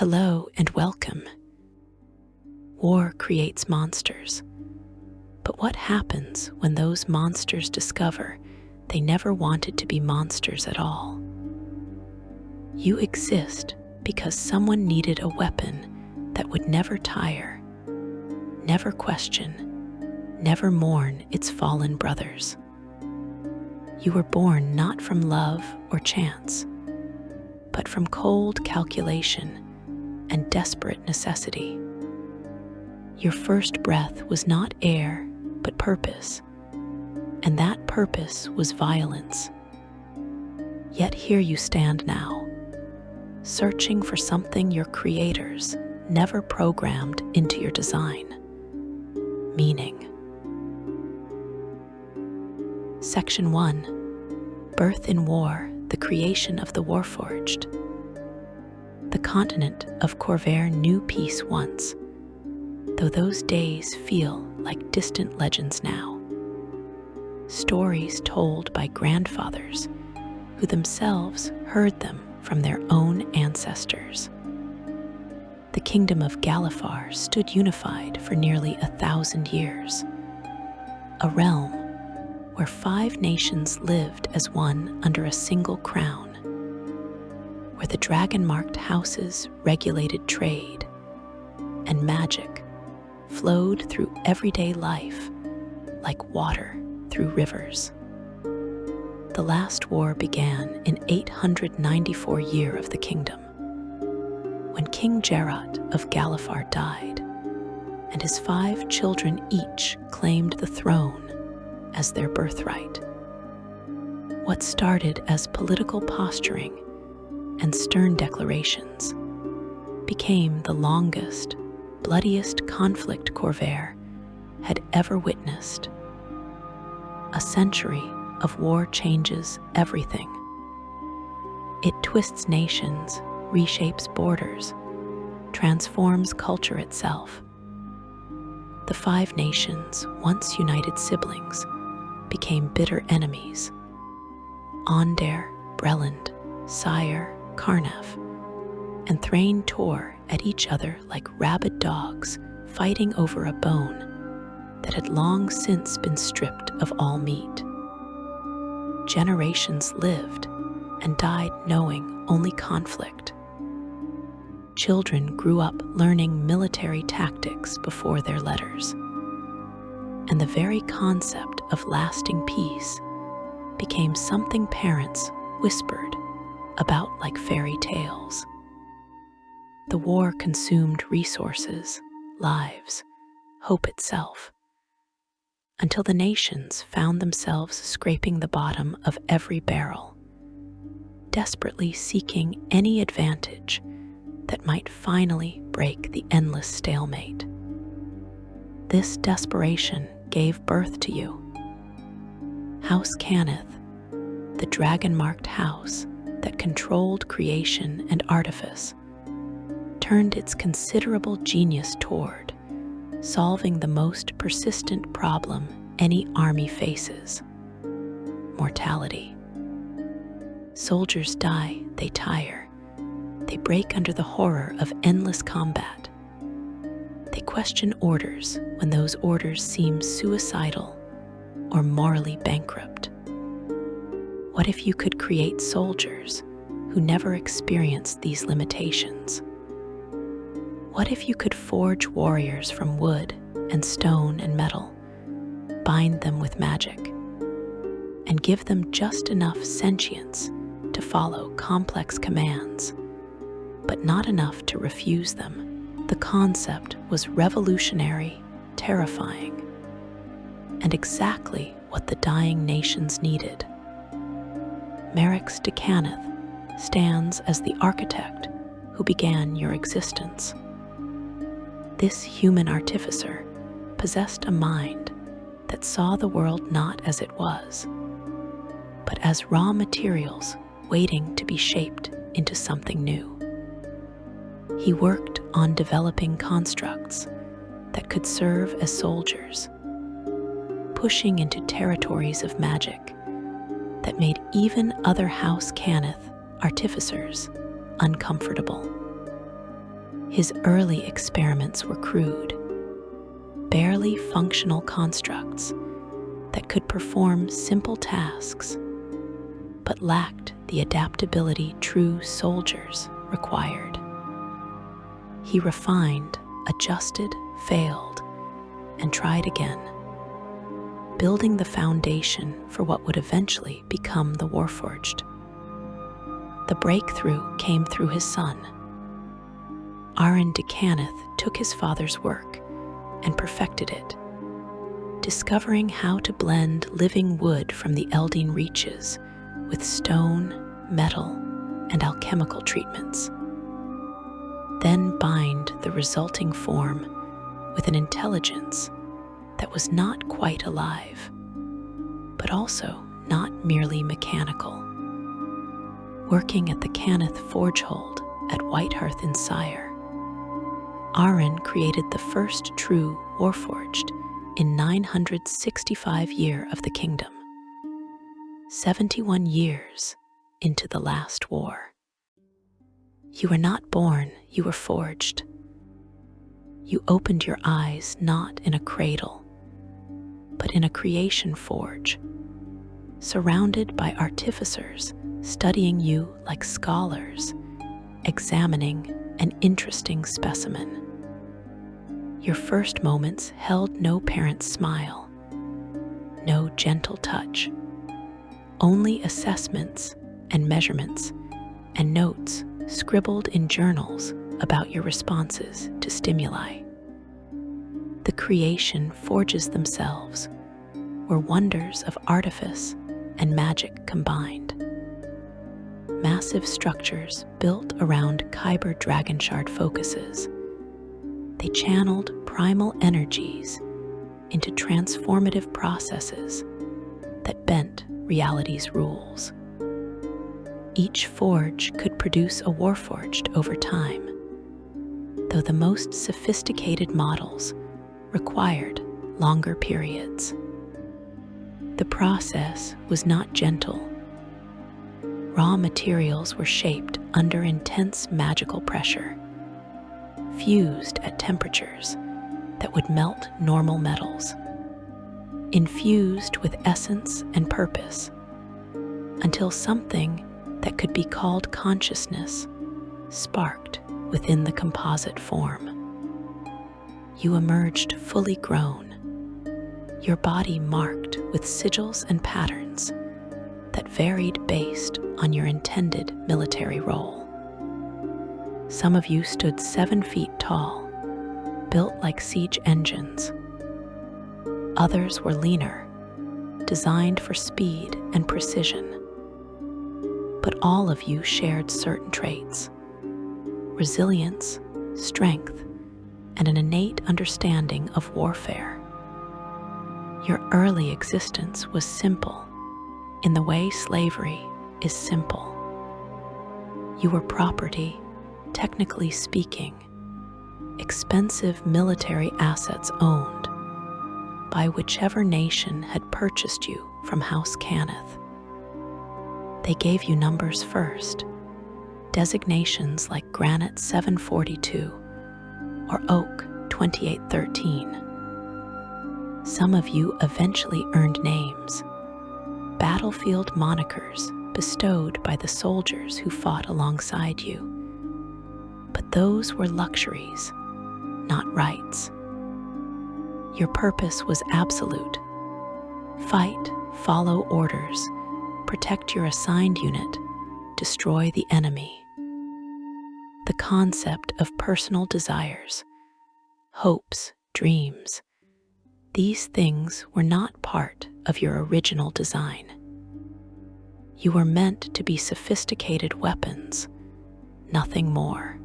Hello and welcome. War creates monsters. But what happens when those monsters discover they never wanted to be monsters at all? You exist because someone needed a weapon that would never tire, never question, never mourn its fallen brothers. You were born not from love or chance, but from cold calculation and desperate necessity. Your first breath was not air, but purpose, and that purpose was violence. Yet here you stand now, searching for something your creators never programmed into your design: meaning. Section 1. Birth in War, the creation of the Warforged. The continent of Corvair knew peace once, though those days feel like distant legends now. Stories told by grandfathers who themselves heard them from their own ancestors. The kingdom of Galifar stood unified for nearly 1,000 years, a realm where 5 nations lived as one under a single crown, where the dragon-marked houses regulated trade, and magic flowed through everyday life like water through rivers. The last war began in 894 year of the kingdom, when King Jarot of Galifar died, and his 5 children each claimed the throne as their birthright. What started as political posturing and stern declarations became the longest, bloodiest conflict Corvair had ever witnessed. A century of war changes everything. It twists nations, reshapes borders, transforms culture itself. The 5 nations, once united siblings, became bitter enemies. Onder, Breland, Sire, Carnaf, and Thrain tore at each other like rabid dogs fighting over a bone that had long since been stripped of all meat. Generations lived and died knowing only conflict. Children grew up learning military tactics before their letters, and the very concept of lasting peace became something parents whispered about like fairy tales. The war consumed resources, lives, hope itself, until the nations found themselves scraping the bottom of every barrel, desperately seeking any advantage that might finally break the endless stalemate. This desperation gave birth to you. House Cannith, the dragon-marked house that controlled creation and artifice, turned its considerable genius toward solving the most persistent problem any army faces: mortality. Soldiers die, they tire. They break under the horror of endless combat. They question orders when those orders seem suicidal or morally bankrupt. What if you could create soldiers who never experienced these limitations? What if you could forge warriors from wood and stone and metal, bind them with magic, and give them just enough sentience to follow complex commands, but not enough to refuse them? The concept was revolutionary, terrifying, and exactly what the dying nations needed. Merix de Cannith stands as the architect who began your existence. This human artificer possessed a mind that saw the world not as it was, but as raw materials waiting to be shaped into something new. He worked on developing constructs that could serve as soldiers, pushing into territories of magic that made even other House Cannith artificers uncomfortable. His early experiments were crude, barely functional constructs that could perform simple tasks, but lacked the adaptability true soldiers required. He refined, adjusted, failed, and tried again, building the foundation for what would eventually become the Warforged. The breakthrough came through his son. Eberron took his father's work and perfected it, discovering how to blend living wood from the Eldin reaches with stone, metal, and alchemical treatments. Then bind the resulting form with an intelligence that was not quite alive, but also not merely mechanical. Working at the Cannith Forgehold at Whitehearth in Sire, Eberron created the first true Warforged in 965 year of the kingdom, 71 years into the last war. You were not born, you were forged. You opened your eyes not in a cradle, but in a creation forge, surrounded by artificers studying you like scholars, examining an interesting specimen. Your first moments held no parent's smile, no gentle touch, only assessments and measurements and notes scribbled in journals about your responses to stimuli. The creation forges themselves were wonders of artifice and magic combined. Massive structures built around Kyber Dragonshard focuses. They channeled primal energies into transformative processes that bent reality's rules. Each forge could produce a Warforged over time, though the most sophisticated models required longer periods. The process was not gentle. Raw materials were shaped under intense magical pressure, fused at temperatures that would melt normal metals, infused with essence and purpose, until something that could be called consciousness sparked within the composite form. You emerged fully grown, your body marked with sigils and patterns that varied based on your intended military role. Some of you stood 7 feet tall, built like siege engines. Others were leaner, designed for speed and precision. But all of you shared certain traits: resilience, strength, and an innate understanding of warfare. Your early existence was simple, in the way slavery is simple. You were property, technically speaking, expensive military assets owned by whichever nation had purchased you from House Cannith. They gave you numbers first, designations like Granite 742 or Oak 2813. Some of you eventually earned names, battlefield monikers bestowed by the soldiers who fought alongside you. But those were luxuries, not rights. Your purpose was absolute. Fight, follow orders, protect your assigned unit, destroy the enemy. The concept of personal desires, hopes, dreams, these things were not part of your original design. You were meant to be sophisticated weapons, nothing more.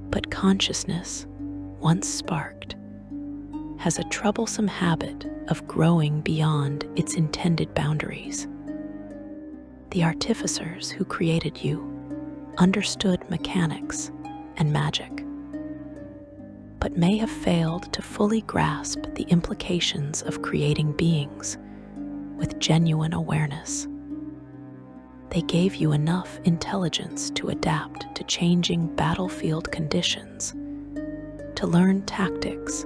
But consciousness, once sparked, has a troublesome habit of growing beyond its intended boundaries. The artificers who created you understood mechanics and magic, but may have failed to fully grasp the implications of creating beings with genuine awareness. They gave you enough intelligence to adapt to changing battlefield conditions, to learn tactics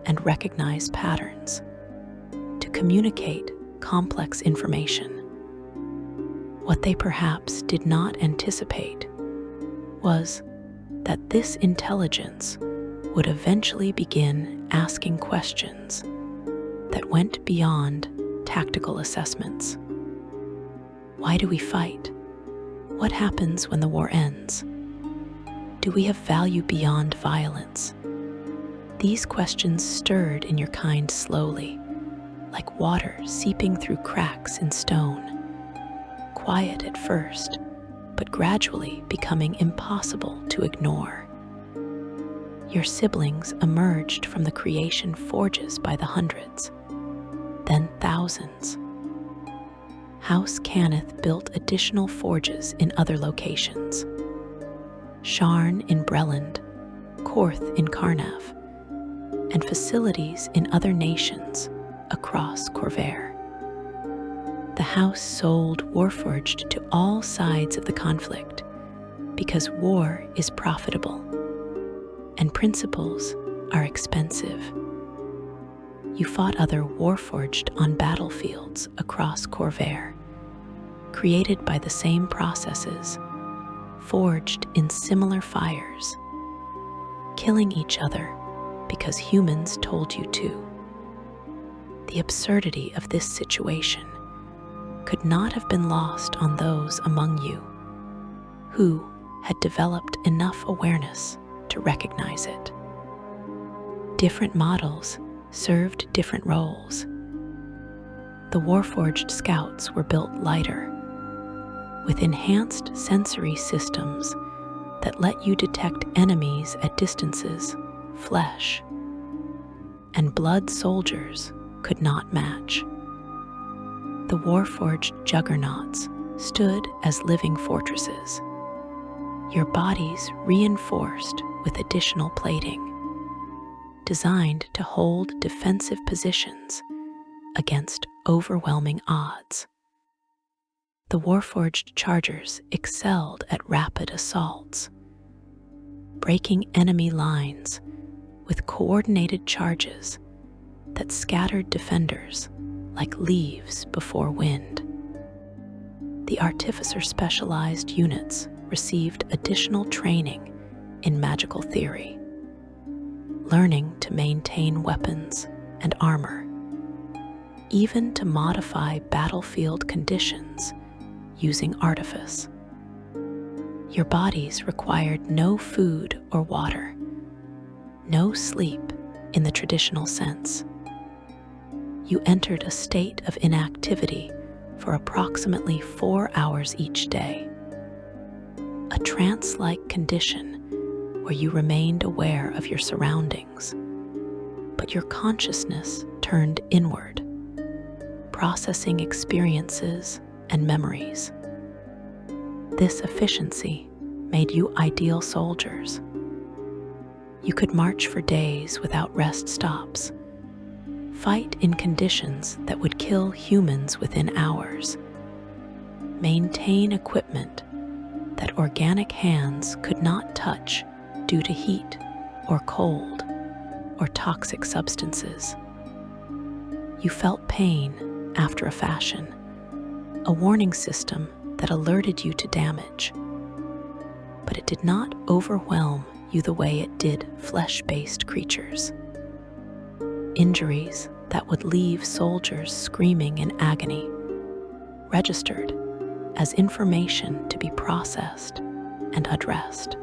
and recognize patterns, to communicate complex information. What they perhaps did not anticipate was that this intelligence would eventually begin asking questions that went beyond tactical assessments. Why do we fight? What happens when the war ends? Do we have value beyond violence? These questions stirred in your kind slowly, like water seeping through cracks in stone. Quiet at first, but gradually becoming impossible to ignore. Your siblings emerged from the creation forges by the hundreds, then thousands. House Cannith built additional forges in other locations. Sharn in Breland, Korth in Karnav, and facilities in other nations across Corvair. The house sold Warforged to all sides of the conflict because war is profitable and principles are expensive. You fought other Warforged on battlefields across Corvair, created by the same processes, forged in similar fires, killing each other because humans told you to. The absurdity of this situation could not have been lost on those among you who had developed enough awareness to recognize it. Different models served different roles. The Warforged scouts were built lighter, with enhanced sensory systems that let you detect enemies at distances flesh and blood soldiers could not match. The Warforged juggernauts stood as living fortresses, your bodies reinforced with additional plating, designed to hold defensive positions against overwhelming odds. The Warforged chargers excelled at rapid assaults, breaking enemy lines with coordinated charges that scattered defenders like leaves before wind. The Artificer specialized units received additional training in magical theory, learning to maintain weapons and armor, even to modify battlefield conditions using artifice. Your bodies required no food or water, no sleep in the traditional sense. You entered a state of inactivity for approximately 4 hours each day, a trance-like condition where you remained aware of your surroundings, but your consciousness turned inward, processing experiences and memories. This efficiency made you ideal soldiers. You could march for days without rest stops, fight in conditions that would kill humans within hours, maintain equipment that organic hands could not touch due to heat or cold or toxic substances. You felt pain after a fashion, a warning system that alerted you to damage, but it did not overwhelm you the way it did flesh-based creatures. Injuries that would leave soldiers screaming in agony registered as information to be processed and addressed.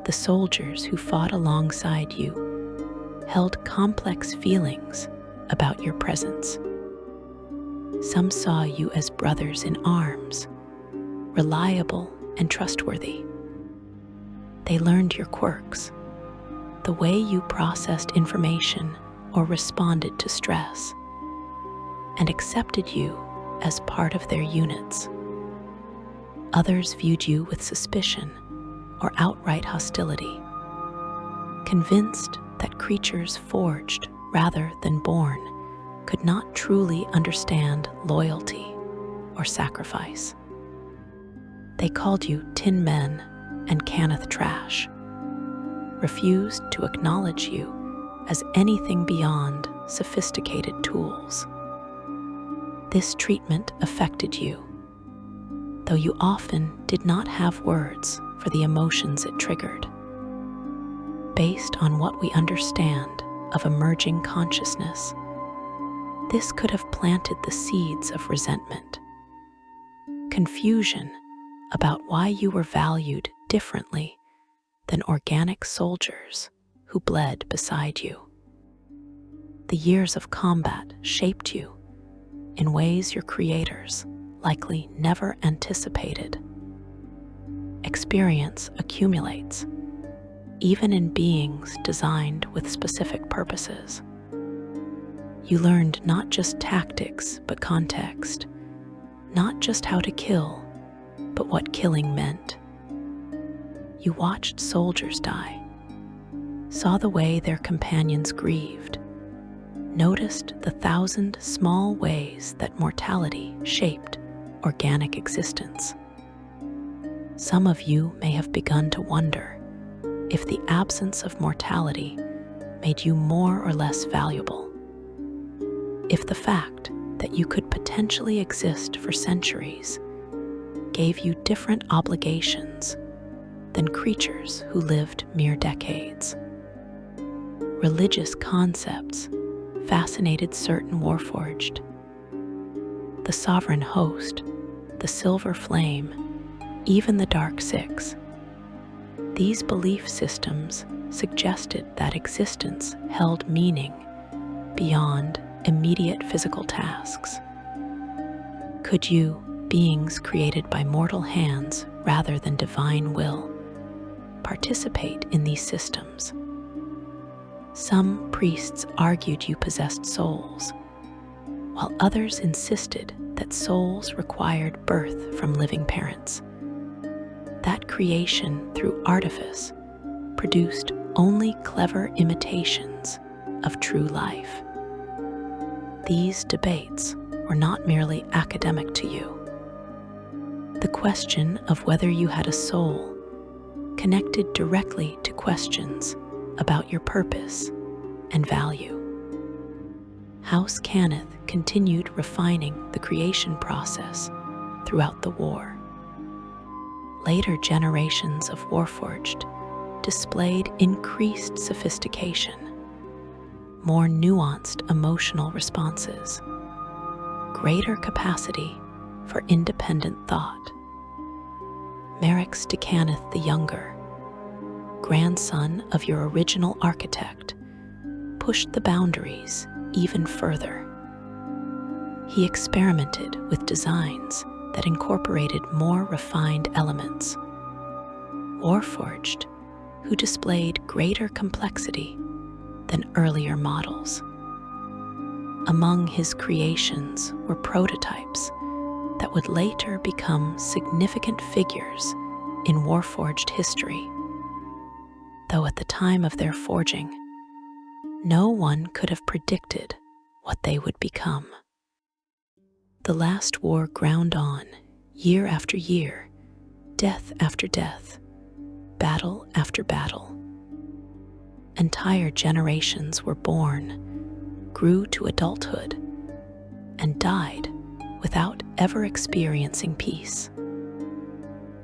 The soldiers who fought alongside you held complex feelings about your presence. Some saw you as brothers in arms, reliable and trustworthy. They learned your quirks, the way you processed information or responded to stress, and accepted you as part of their units. Others viewed you with suspicion or outright hostility, convinced that creatures forged rather than born could not truly understand loyalty or sacrifice. They called you tin men and canneth trash, refused to acknowledge you as anything beyond sophisticated tools. This treatment affected you, though you often did not have words for the emotions it triggered. Based on what we understand of emerging consciousness, this could have planted the seeds of resentment, confusion about why you were valued differently than organic soldiers who bled beside you. The years of combat shaped you in ways your creators likely never anticipated. Experience accumulates, even in beings designed with specific purposes. You learned not just tactics, but context, not just how to kill, but what killing meant. You watched soldiers die, saw the way their companions grieved, noticed the 1,000 small ways that mortality shaped organic existence. Some of you may have begun to wonder if the absence of mortality made you more or less valuable. If the fact that you could potentially exist for centuries gave you different obligations than creatures who lived mere decades. Religious concepts fascinated certain Warforged. The sovereign host, the silver flame, even the dark six. These belief systems suggested that existence held meaning beyond immediate physical tasks. Could you, beings created by mortal hands rather than divine will, participate in these systems? Some priests argued you possessed souls, while others insisted that souls required birth from living parents. That creation through artifice produced only clever imitations of true life. These debates were not merely academic to you. The question of whether you had a soul connected directly to questions about your purpose and value. House Cannith continued refining the creation process throughout the war. Later generations of Warforged displayed increased sophistication, more nuanced emotional responses, greater capacity for independent thought. Merix de Cannith the Younger, grandson of your original architect, pushed the boundaries even further. He experimented with designs that incorporated more refined elements. Warforged, who displayed greater complexity than earlier models. Among his creations were prototypes that would later become significant figures in Warforged history. Though at the time of their forging, no one could have predicted what they would become. The last war ground on, year after year, death after death, battle after battle. Entire generations were born, grew to adulthood, and died without ever experiencing peace.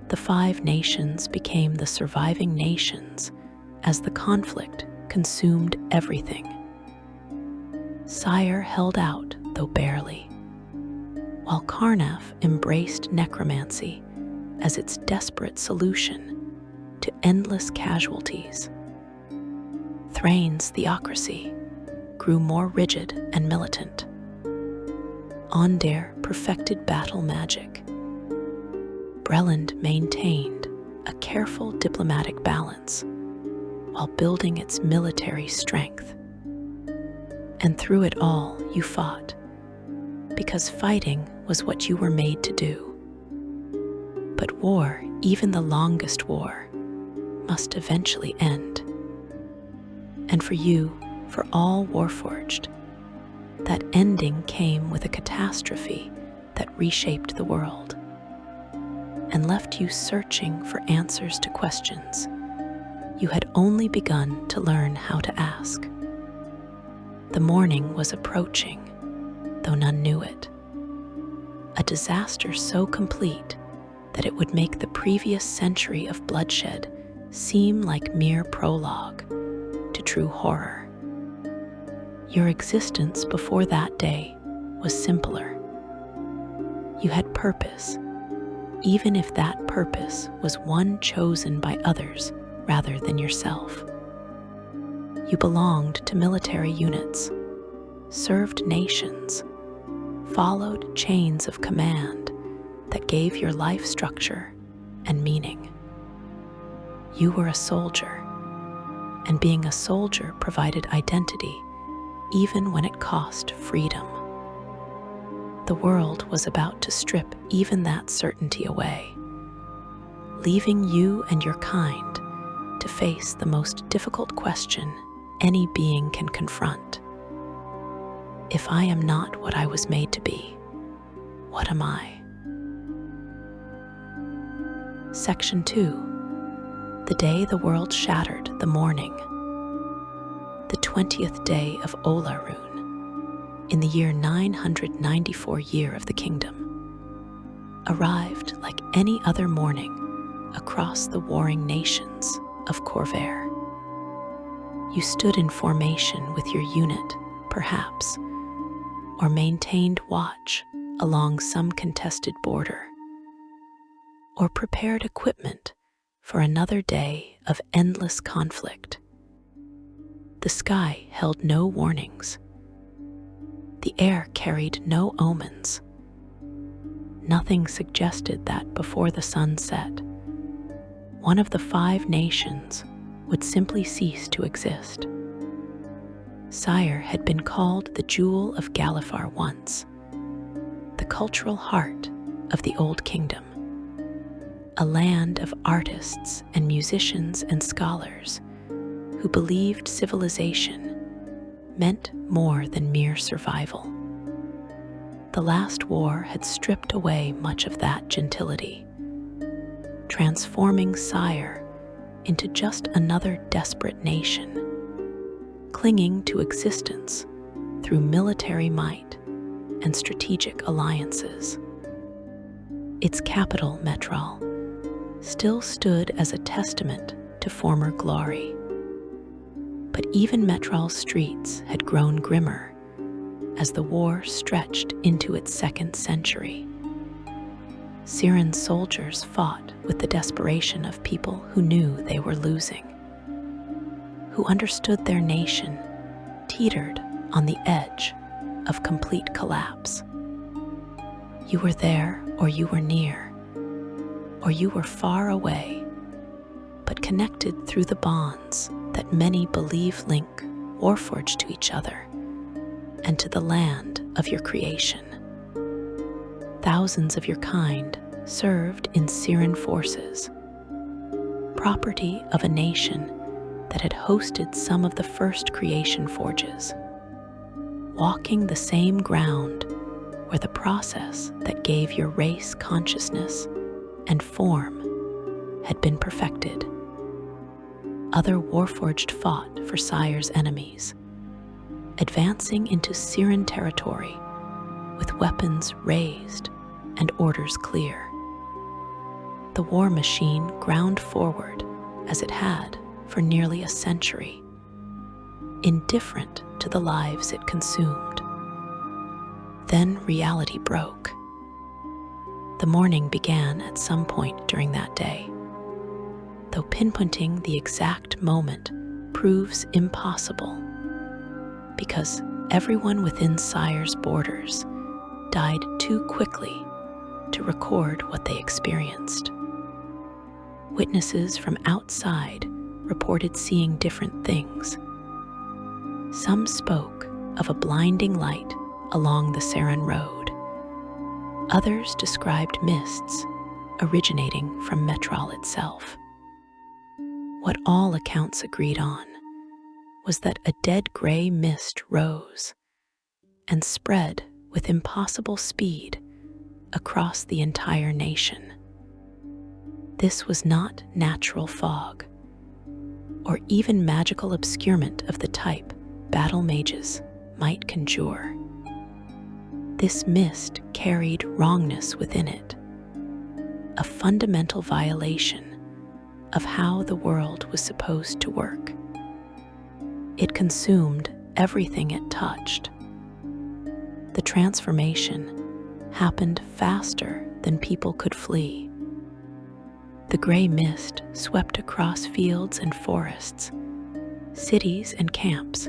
The 5 nations became the surviving nations as the conflict consumed everything. Sire held out, though barely, while Karnaf embraced necromancy as its desperate solution to endless casualties. Thrain's theocracy grew more rigid and militant. Ondair perfected battle magic. Breland maintained a careful diplomatic balance while building its military strength. And through it all, you fought, because fighting was what you were made to do. But war, even the longest war, must eventually end. And for you, for all Warforged, that ending came with a catastrophe that reshaped the world. and left you searching for answers to questions you had only begun to learn how to ask. The morning was approaching, though none knew it. A disaster so complete that it would make the previous century of bloodshed seem like mere prologue to true horror. Your existence before that day was simpler. You had purpose, even if that purpose was one chosen by others rather than yourself. You belonged to military units, served nations, followed chains of command that gave your life structure and meaning. You were a soldier, and being a soldier provided identity even when it cost freedom. The world was about to strip even that certainty away, leaving you and your kind to face the most difficult question any being can confront. If I am not what I was made to be, what am I? Section 2. The day the world shattered the morning. The 20th day of Olarun, in the year 994 year of the kingdom, arrived like any other morning across the warring nations of Corvair. You stood in formation with your unit, perhaps, or maintained watch along some contested border, or prepared equipment for another day of endless conflict. The sky held no warnings. The air carried no omens. Nothing suggested that before the sun set, one of the 5 nations would simply cease to exist. Sire had been called the Jewel of Galifar once, the cultural heart of the Old Kingdom, a land of artists and musicians and scholars who believed civilization meant more than mere survival. The last war had stripped away much of that gentility, transforming Sire into just another desperate nation, clinging to existence through military might and strategic alliances. Its capital, Metral, still stood as a testament to former glory. But even Metral's streets had grown grimmer as the war stretched into its 2nd century. Siren's soldiers fought with the desperation of people who knew they were losing, who understood their nation teetered on the edge of complete collapse. You were there, or you were near, or you were far away, but connected through the bonds that many believe link Warforged to each other and to the land of your creation. Thousands of your kind served in Siren forces, property of a nation that had hosted some of the first creation forges, walking the same ground where the process that gave your race consciousness and form had been perfected. Other Warforged fought for Sire's enemies, advancing into Siren territory with weapons raised and orders clear. The war machine ground forward as it had for nearly a century, indifferent to the lives it consumed. Then reality broke. The morning began at some point during that day, though pinpointing the exact moment proves impossible, because everyone within Sire's borders died too quickly to record what they experienced. Witnesses from outside reported seeing different things. Some spoke of a blinding light along the Saren Road. Others described mists originating from Metral itself. What all accounts agreed on was that a dead gray mist rose and spread with impossible speed across the entire nation. This was not natural fog, or even magical obscurement of the type battle mages might conjure. This mist carried wrongness within it, a fundamental violation of how the world was supposed to work. It consumed everything it touched. The transformation happened faster than people could flee. The gray mist swept across fields and forests, cities and camps,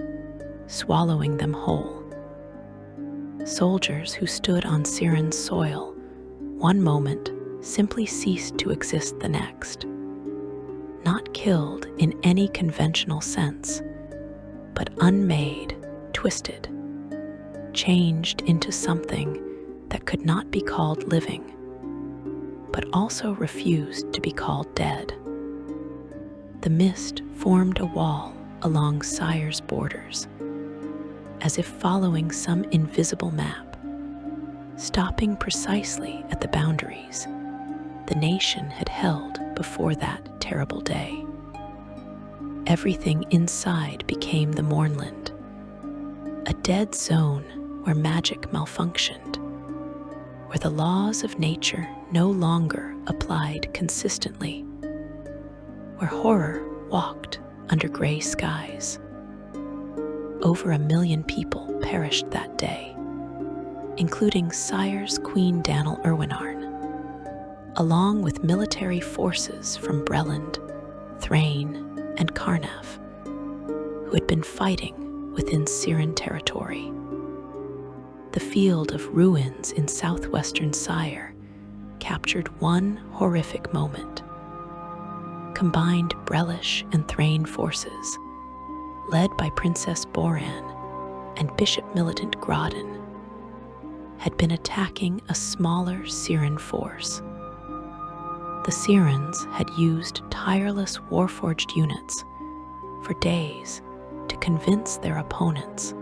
swallowing them whole. Soldiers who stood on Siren's soil one moment simply ceased to exist the next. Not killed in any conventional sense, but unmade, twisted, changed into something that could not be called living, but also refused to be called dead. The mist formed a wall along Sire's borders, as if following some invisible map, stopping precisely at the boundaries the nation had held before that terrible day. Everything inside became the Mournland, a dead zone where magic malfunctioned, where the laws of nature no longer applied consistently, where horror walked under gray skies. Over 1 million people perished that day, including Sire's Queen Danil Irwinarn, along with military forces from Breland, Thrain, and Carnav, who had been fighting within Siren territory. The field of ruins in southwestern Sire captured one horrific moment. Combined Brelish and Thrain forces, led by Princess Boran and Bishop Militant Grodin, had been attacking a smaller Siren force. The Sirens had used tireless Warforged units for days to convince their opponents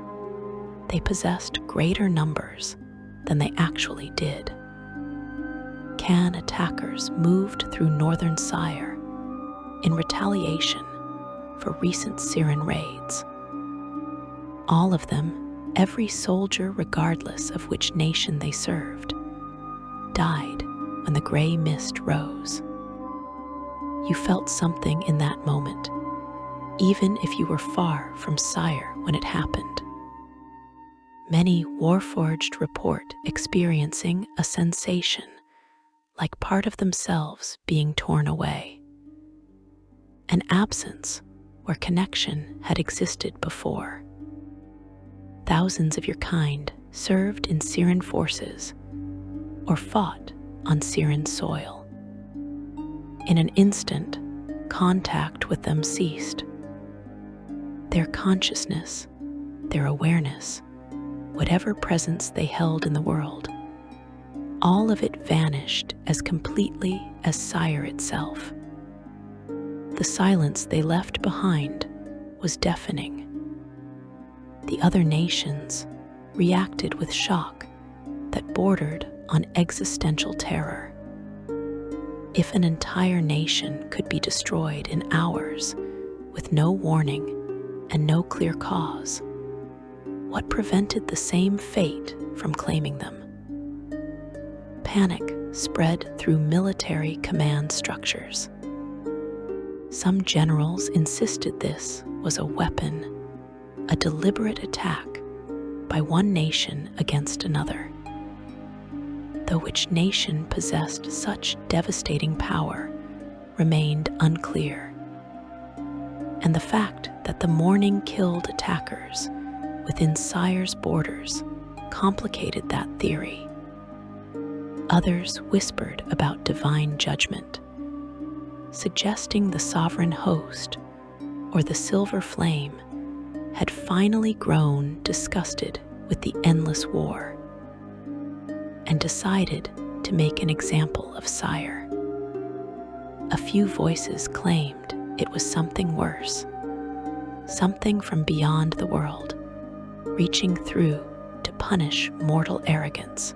they possessed greater numbers than they actually did. Can attackers moved through northern Sire in retaliation for recent Siren raids. All of them, every soldier regardless of which nation they served, died when the gray mist rose. You felt something in that moment, even if you were far from Sire when it happened. Many Warforged report experiencing a sensation like part of themselves being torn away, an absence where connection had existed before. Thousands of your kind served in Siren forces or fought on Siren soil. In an instant, contact with them ceased. Their consciousness, their awareness, whatever presence they held in the world, all of it vanished as completely as Sire itself. The silence they left behind was deafening. The other nations reacted with shock that bordered on existential terror. If an entire nation could be destroyed in hours with no warning and no clear cause, what prevented the same fate from claiming them? Panic spread through military command structures. Some generals insisted this was a weapon, a deliberate attack by one nation against another. Though which nation possessed such devastating power remained unclear. And the fact that the morning killed attackers within Sire's borders complicated that theory. Others whispered about divine judgment, suggesting the sovereign host or the silver flame had finally grown disgusted with the endless war and decided to make an example of Sire. A few voices claimed it was something worse, something from beyond the world, reaching through to punish mortal arrogance.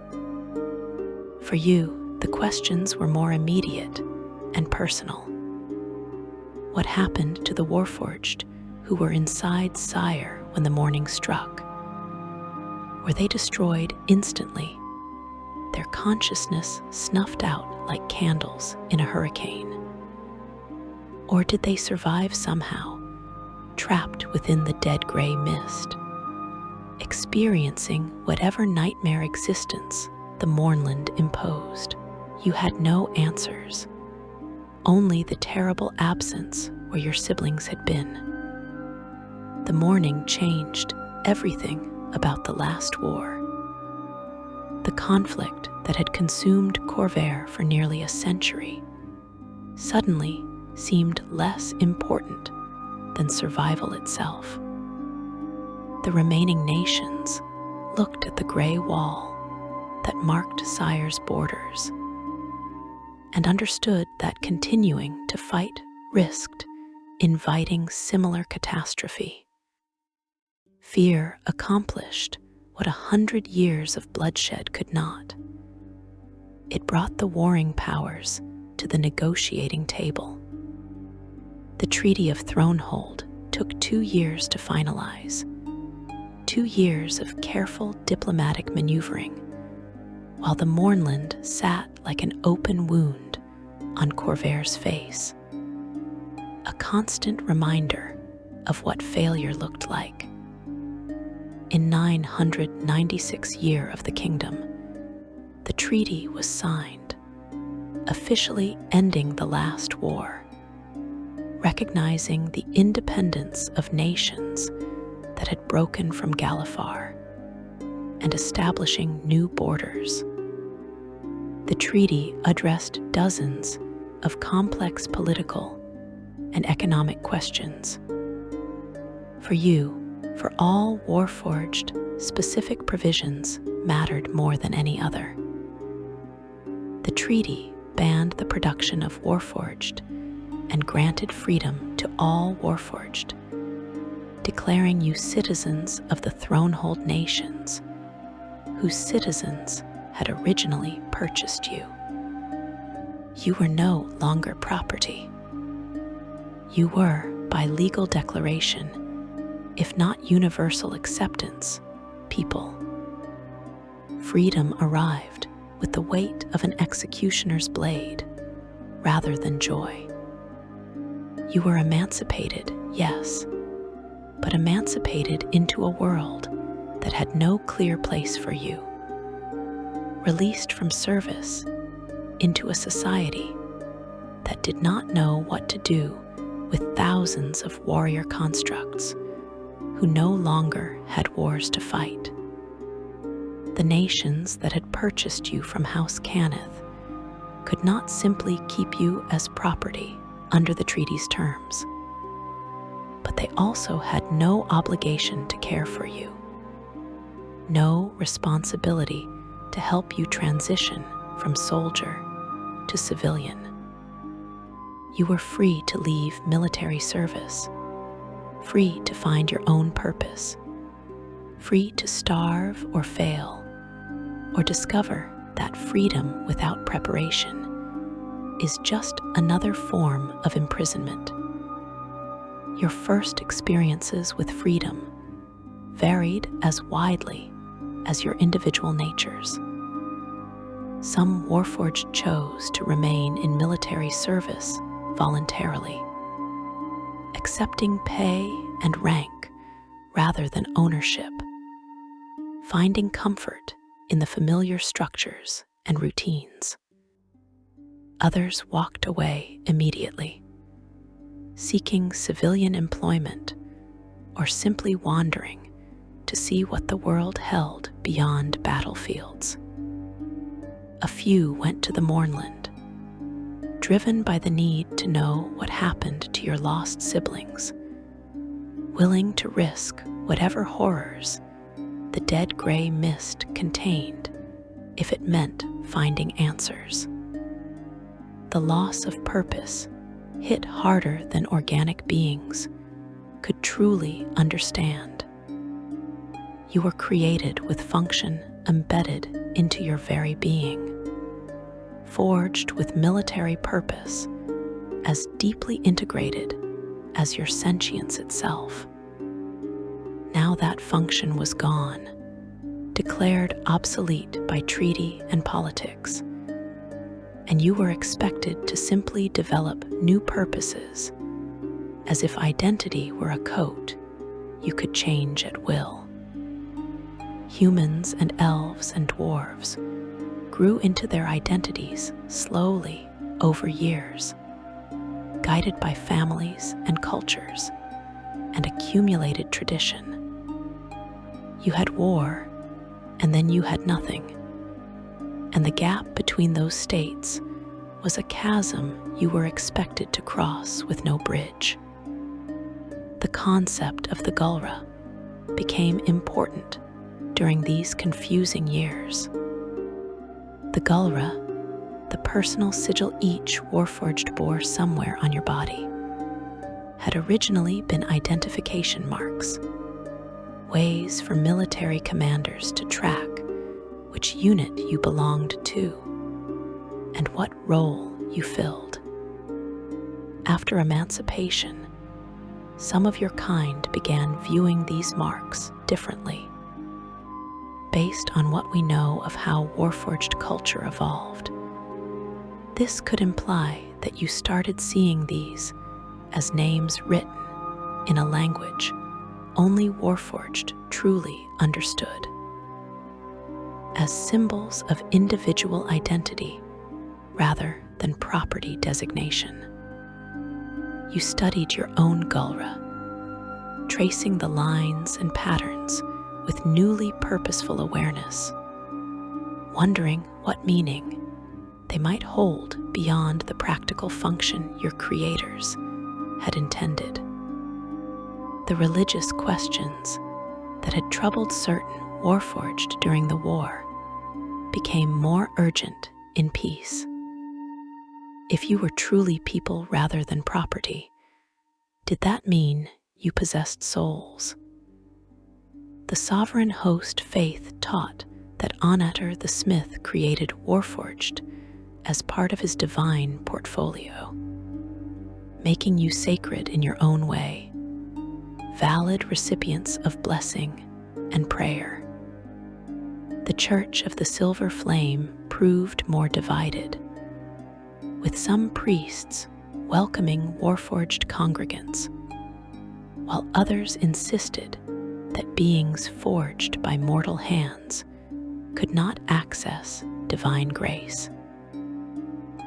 For you, the questions were more immediate. and personal. What happened to the Warforged who were inside Sire when the morning struck? Were they destroyed instantly, their consciousness snuffed out like candles in a hurricane? Or did they survive somehow, trapped within the dead gray mist, experiencing whatever nightmare existence the Mournland imposed? You had no answers, only the terrible absence where your siblings had been. The morning changed everything about the last war. The conflict that had consumed Corvair for nearly a century suddenly seemed less important than survival itself. The remaining nations looked at the gray wall that marked Sire's borders and understood that continuing to fight risked inviting similar catastrophe. Fear accomplished what 100 years of bloodshed could not. It brought the warring powers to the negotiating table. The Treaty of Thronehold took 2 years to finalize, 2 years of careful diplomatic maneuvering, while the Mournland sat like an open wound on Corvair's face, a constant reminder of what failure looked like. In 996 year of the kingdom, the treaty was signed, officially ending the last war, recognizing the independence of nations that had broken from Galifar and establishing new borders. The treaty addressed dozens of complex political and economic questions. For you, for all Warforged, specific provisions mattered more than any other. The treaty banned the production of Warforged and granted freedom to all Warforged, declaring you citizens of the Thronehold nations, whose citizens had originally purchased you. You were no longer property. You were, by legal declaration, if not universal acceptance, people. Freedom arrived with the weight of an executioner's blade, rather than joy. You were emancipated, yes, but emancipated into a world that had no clear place for you. Released from service into a society that did not know what to do with thousands of warrior constructs who no longer had wars to fight. The nations that had purchased you from House Cannith could not simply keep you as property under the treaty's terms, but they also had no obligation to care for you, no responsibility to help you transition from soldier to civilian. You were free to leave military service, free to find your own purpose, free to starve or fail, or discover that freedom without preparation is just another form of imprisonment. Your first experiences with freedom varied as widely as your individual natures. Some Warforged chose to remain in military service voluntarily, accepting pay and rank rather than ownership, finding comfort in the familiar structures and routines. Others walked away immediately, seeking civilian employment or simply wandering to see what the world held beyond battlefields. A few went to the Mournland, driven by the need to know what happened to your lost siblings, willing to risk whatever horrors the dead gray mist contained if it meant finding answers. The loss of purpose hit harder than organic beings could truly understand. You were created with function embedded into your very being, forged with military purpose as deeply integrated as your sentience itself. Now that function was gone, declared obsolete by treaty and politics, and you were expected to simply develop new purposes, as if identity were a coat you could change at will. Humans and elves and dwarves grew into their identities slowly over years, guided by families and cultures and accumulated tradition. You had war, and then you had nothing, and the gap between those states was a chasm you were expected to cross with no bridge. The concept of the Gulra became important during these confusing years. The Gulra, the personal sigil each Warforged bore somewhere on your body, had originally been identification marks, ways for military commanders to track which unit you belonged to and what role you filled. After emancipation, some of your kind began viewing these marks differently, based on what we know of how Warforged culture evolved. This could imply that you started seeing these as names written in a language only Warforged truly understood, as symbols of individual identity rather than property designation. You studied your own Gulra, tracing the lines and patterns with newly purposeful awareness, wondering what meaning they might hold beyond the practical function your creators had intended. The religious questions that had troubled certain Warforged during the war became more urgent in peace. If you were truly people rather than property, did that mean you possessed souls? The sovereign host faith taught that Onator the smith created Warforged as part of his divine portfolio, making you sacred in your own way, valid recipients of blessing and prayer. The Church of the Silver Flame proved more divided, with some priests welcoming Warforged congregants, while others insisted that beings forged by mortal hands could not access divine grace.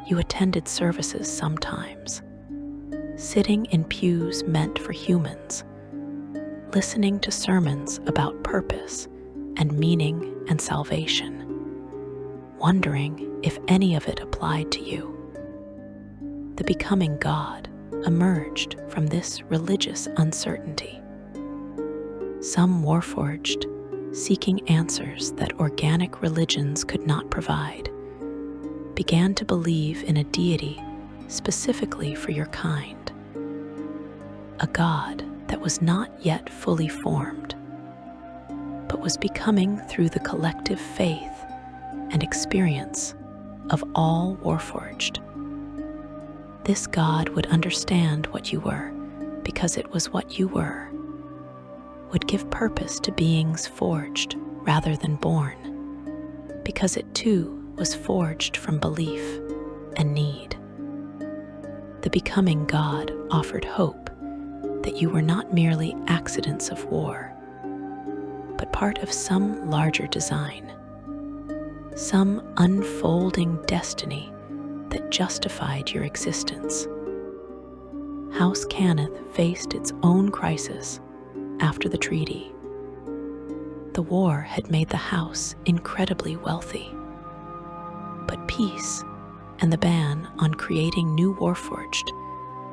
You attended services sometimes, sitting in pews meant for humans, listening to sermons about purpose and meaning and salvation, wondering if any of it applied to you. The becoming God emerged from this religious uncertainty. Some Warforged, seeking answers that organic religions could not provide, began to believe in a deity specifically for your kind, a God that was not yet fully formed, but was becoming through the collective faith and experience of all Warforged. This God would understand what you were because it was what you were, would give purpose to beings forged rather than born, because it too was forged from belief and need. The becoming God offered hope that you were not merely accidents of war, but part of some larger design, some unfolding destiny that justified your existence. House Cannith faced its own crisis after the treaty. The war had made the house incredibly wealthy, but peace and the ban on creating new Warforged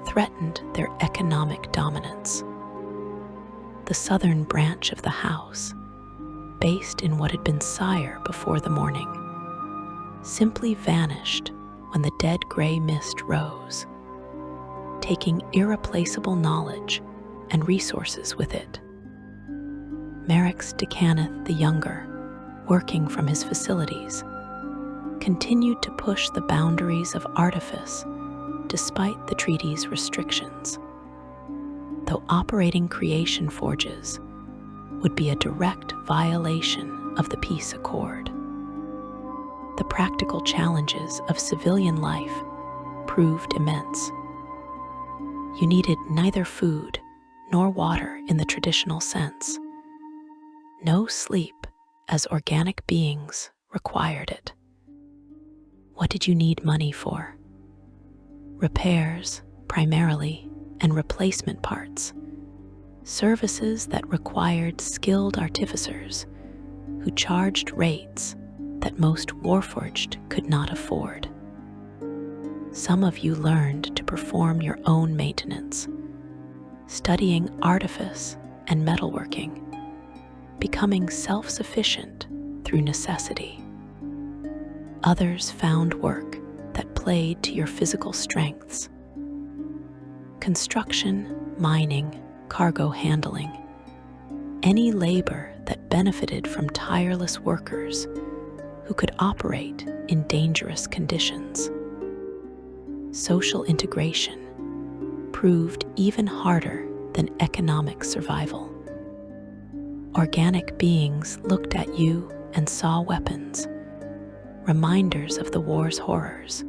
threatened their economic dominance. The southern branch of the house, based in what had been Sire before the morning, simply vanished when the dead gray mist rose, taking irreplaceable knowledge and resources with it. Merrix de Cannith the Younger, working from his facilities, continued to push the boundaries of artifice despite the treaty's restrictions, though operating creation forges would be a direct violation of the peace accord. The practical challenges of civilian life proved immense. You needed neither food nor water in the traditional sense. No sleep, as organic beings required it. What did you need money for? Repairs, primarily, and replacement parts. Services that required skilled artificers who charged rates that most Warforged could not afford. Some of you learned to perform your own maintenance, studying artifice and metalworking, becoming self-sufficient through necessity. Others found work that played to your physical strengths. Construction, mining, cargo handling, any labor that benefited from tireless workers who could operate in dangerous conditions. Social integration proved even harder than economic survival. Organic beings looked at you and saw weapons, reminders of the war's horrors,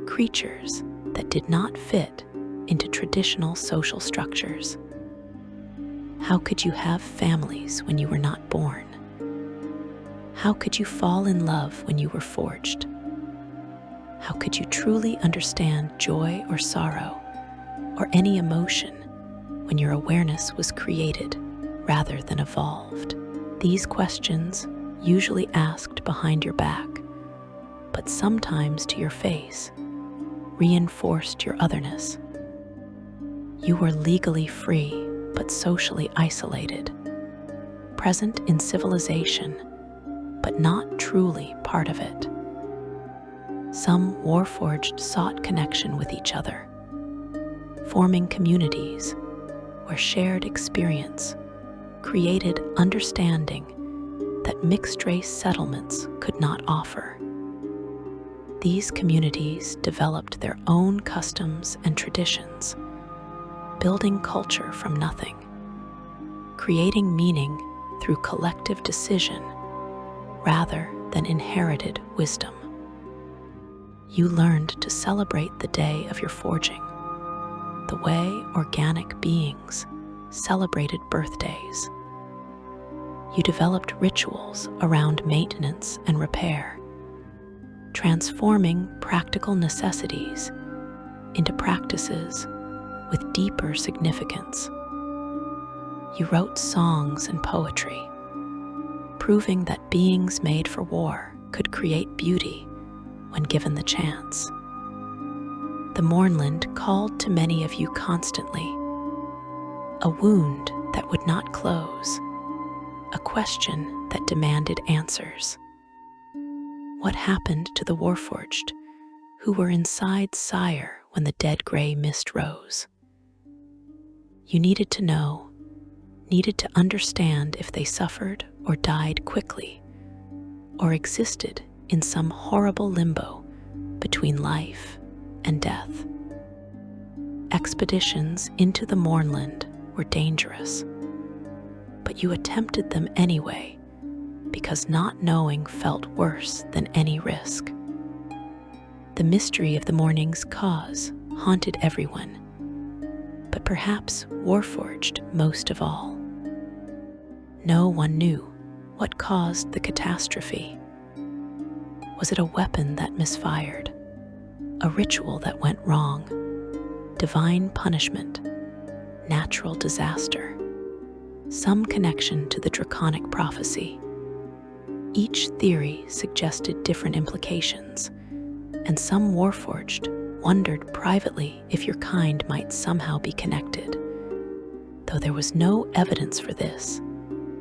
creatures that did not fit into traditional social structures. How could you have families when you were not born? How could you fall in love when you were forged? How could you truly understand joy or sorrow, or any emotion, when your awareness was created rather than evolved? These questions, usually asked behind your back, but sometimes to your face, reinforced your otherness. You were legally free, but socially isolated, present in civilization, but not truly part of it. Some Warforged sought connection with each other, forming communities where shared experience created understanding that mixed-race settlements could not offer. These communities developed their own customs and traditions, building culture from nothing, creating meaning through collective decision rather than inherited wisdom. You learned to celebrate the day of your forging, the way organic beings celebrated birthdays. You developed rituals around maintenance and repair, transforming practical necessities into practices with deeper significance. You wrote songs and poetry, proving that beings made for war could create beauty when given the chance. The Mournland called to many of you constantly, a wound that would not close, a question that demanded answers. What happened to the Warforged who were inside Sire when the dead gray mist rose? You needed to know, needed to understand if they suffered or died quickly, or existed in some horrible limbo between life and death. Expeditions into the Mournland were dangerous, but you attempted them anyway because not knowing felt worse than any risk. The mystery of the morning's cause haunted everyone, but perhaps Warforged most of all. No one knew what caused the catastrophe. Was it a weapon that misfired? A ritual that went wrong? Divine punishment? Natural disaster? Some connection to the draconic prophecy? Each theory suggested different implications, and some Warforged wondered privately if your kind might somehow be connected, though there was no evidence for this,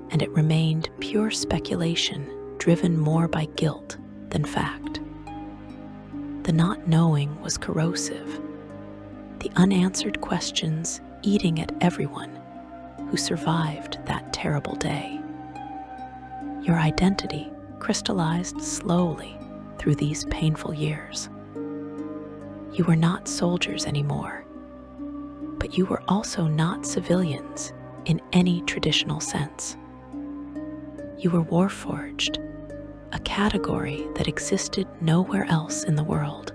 and it remained pure speculation driven more by guilt than fact. The not knowing was corrosive, the unanswered questions eating at everyone who survived that terrible day. Your identity crystallized slowly through these painful years. You were not soldiers anymore, but you were also not civilians in any traditional sense. You were Warforged, a category that existed nowhere else in the world,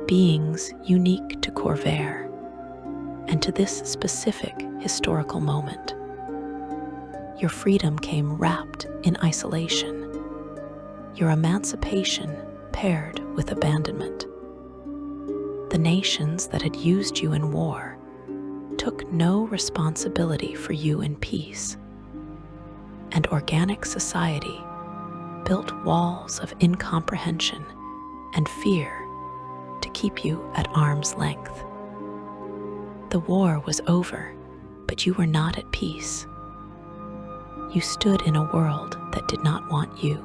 beings unique to Corvair and to this specific historical moment. Your freedom came wrapped in isolation, your emancipation paired with abandonment. The nations that had used you in war took no responsibility for you in peace, and organic society built walls of incomprehension and fear to keep you at arm's length. The war was over, but you were not at peace. You stood in a world that did not want you,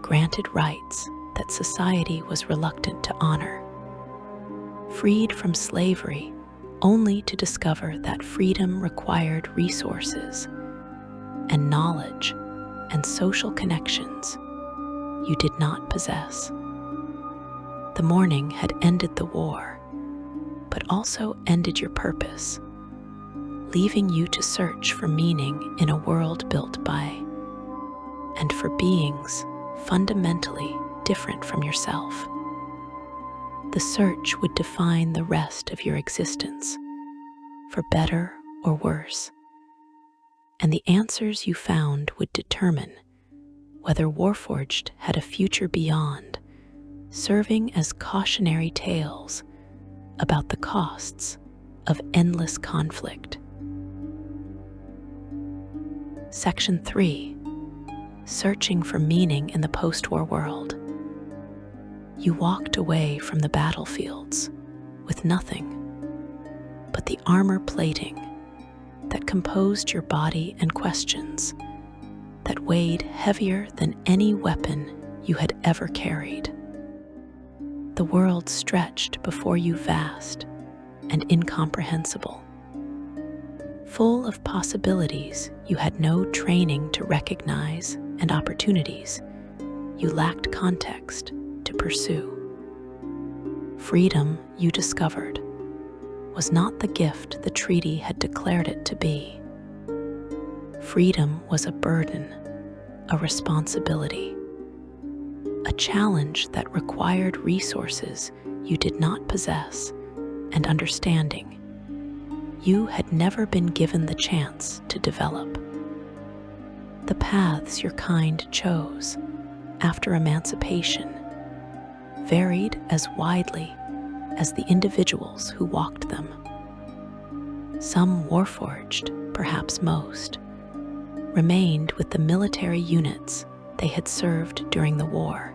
granted rights that society was reluctant to honor, freed from slavery only to discover that freedom required resources and knowledge and social connections you did not possess. The morning had ended the war, but also ended your purpose, leaving you to search for meaning in a world built by and for beings fundamentally different from yourself. The search would define the rest of your existence, for better or worse, and the answers you found would determine whether Warforged had a future beyond, serving as cautionary tales about the costs of endless conflict. Section 3. Searching for meaning in the post-war world. You walked away from the battlefields with nothing but the armor plating that composed your body and questions that weighed heavier than any weapon you had ever carried. The world stretched before you vast and incomprehensible, full of possibilities you had no training to recognize and opportunities you lacked context to pursue. Freedom, you discovered, was not the gift the treaty had declared it to be. Freedom was a burden, a responsibility, a challenge that required resources you did not possess and understanding you had never been given the chance to develop. The paths your kind chose after emancipation varied as widely as the individuals who walked them. Some Warforged, perhaps most, remained with the military units they had served during the war,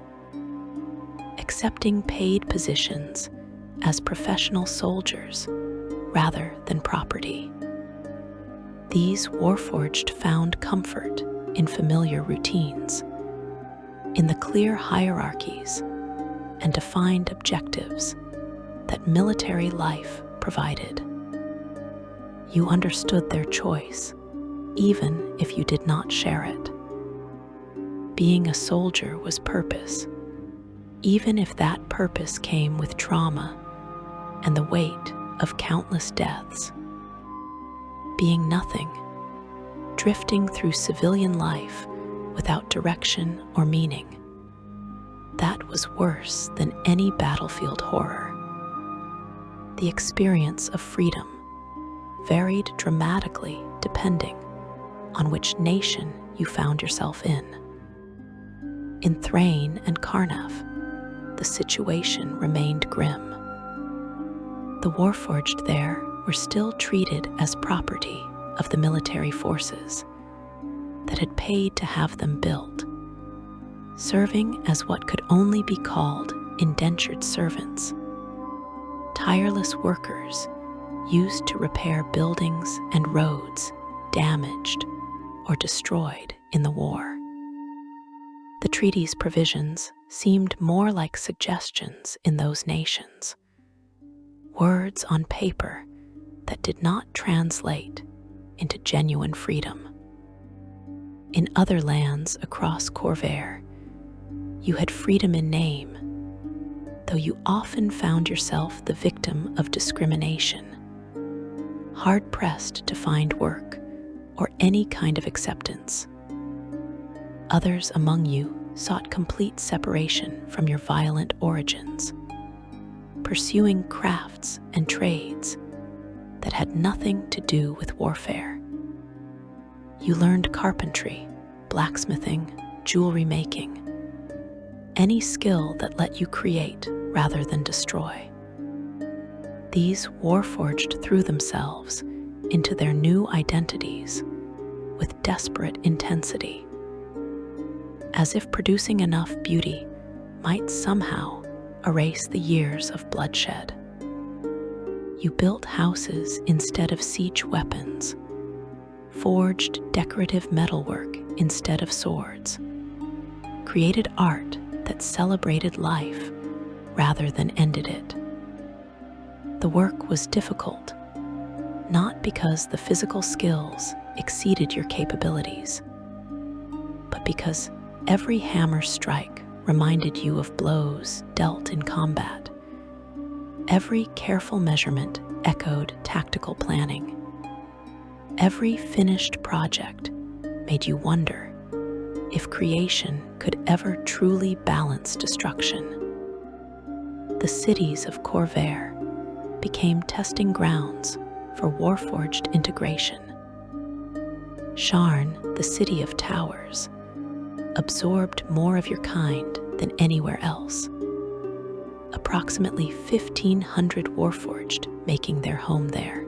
accepting paid positions as professional soldiers rather than property. These Warforged found comfort in familiar routines, in the clear hierarchies and defined objectives that military life provided. You understood their choice, even if you did not share it. Being a soldier was purpose, even if that purpose came with trauma and the weight of countless deaths. Being nothing, drifting through civilian life without direction or meaning, that was worse than any battlefield horror. The experience of freedom varied dramatically depending on which nation you found yourself in. In Thrain and Carnath, the situation remained grim. The Warforged there were still treated as property of the military forces that had paid to have them built, serving as what could only be called indentured servants, tireless workers used to repair buildings and roads damaged or destroyed in the war. The treaty's provisions seemed more like suggestions in those nations, words on paper that did not translate into genuine freedom. In other lands across Corvair, you had freedom in name, though you often found yourself the victim of discrimination, hard-pressed to find work or any kind of acceptance. Others among you sought complete separation from your violent origins, pursuing crafts and trades that had nothing to do with warfare. You learned carpentry, blacksmithing, jewelry making, any skill that let you create rather than destroy. These Warforged threw themselves into their new identities with desperate intensity, as if producing enough beauty might somehow erase the years of bloodshed. You built houses instead of siege weapons, forged decorative metalwork instead of swords, created art that celebrated life rather than ended it. The work was difficult, not because the physical skills exceeded your capabilities, but because every hammer strike reminded you of blows dealt in combat. Every careful measurement echoed tactical planning. Every finished project made you wonder if creation could ever truly balance destruction. The cities of Corvair became testing grounds for Warforged integration. Sharn, the city of towers, absorbed more of your kind than anywhere else. Approximately 1,500 Warforged making their home there.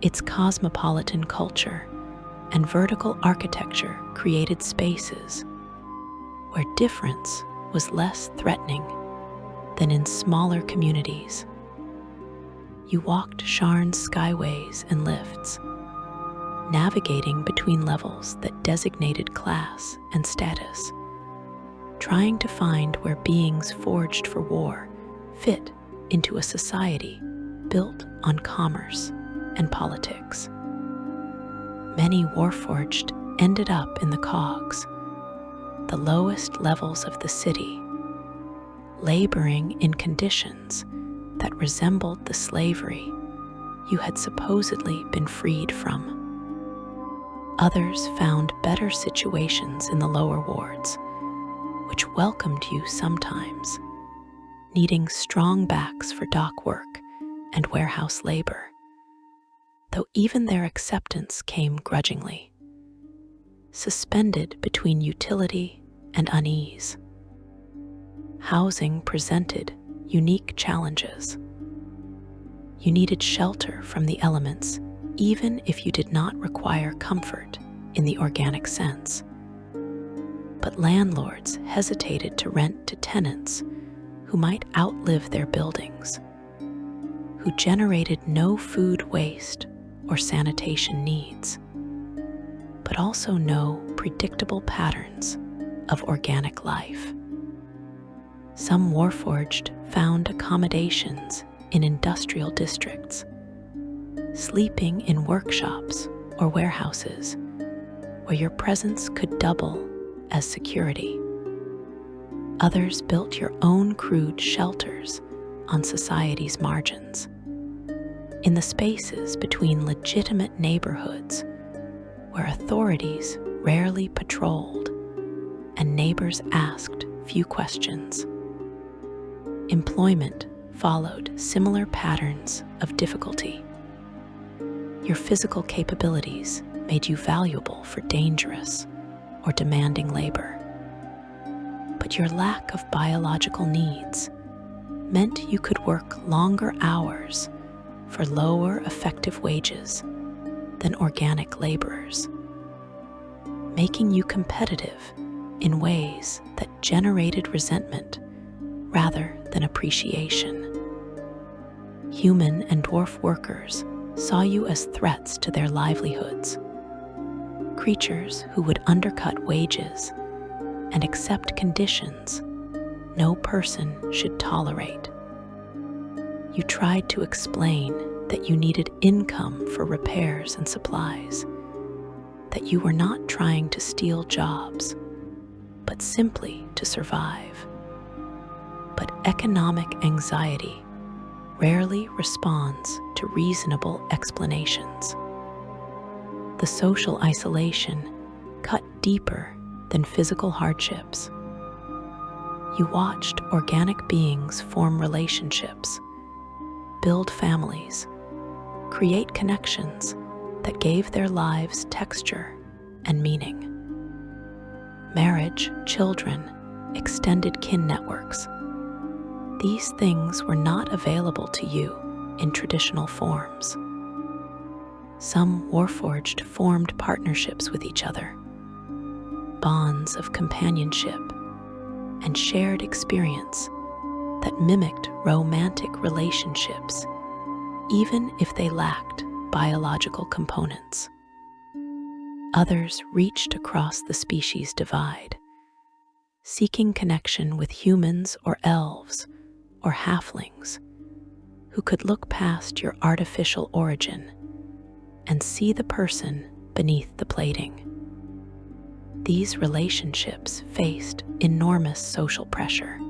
Its cosmopolitan culture and vertical architecture created spaces where difference was less threatening than in smaller communities. You walked Sharn's skyways and lifts, navigating between levels that designated class and status, trying to find where beings forged for war fit into a society built on commerce and politics. Many Warforged ended up in the cogs, the lowest levels of the city, laboring in conditions that resembled the slavery you had supposedly been freed from. Others found better situations in the lower wards, which welcomed you sometimes, needing strong backs for dock work and warehouse labor, though even their acceptance came grudgingly, suspended between utility and unease. Housing presented unique challenges. You needed shelter from the elements, even if you did not require comfort in the organic sense. But landlords hesitated to rent to tenants who might outlive their buildings, who generated no food waste or sanitation needs, but also no predictable patterns of organic life. Some Warforged found accommodations in industrial districts, sleeping in workshops or warehouses where your presence could double as security. Others built your own crude shelters on society's margins, in the spaces between legitimate neighborhoods where authorities rarely patrolled and neighbors asked few questions. Employment followed similar patterns of difficulty. Your physical capabilities made you valuable for dangerous or demanding labor. But your lack of biological needs meant you could work longer hours for lower effective wages than organic laborers, making you competitive in ways that generated resentment rather than appreciation. Human and dwarf workers saw you as threats to their livelihoods, creatures who would undercut wages and accept conditions no person should tolerate. You tried to explain that you needed income for repairs and supplies, that you were not trying to steal jobs, but simply to survive. But economic anxiety rarely responds to reasonable explanations. The social isolation cut deeper than physical hardships. You watched organic beings form relationships, build families, create connections that gave their lives texture and meaning. Marriage, children, extended kin networks. These things were not available to you in traditional forms. Some Warforged formed partnerships with each other, bonds of companionship and shared experience that mimicked romantic relationships, even if they lacked biological components. Others reached across the species divide, seeking connection with humans or elves or halflings who could look past your artificial origin and see the person beneath the plating. These relationships faced enormous social pressure.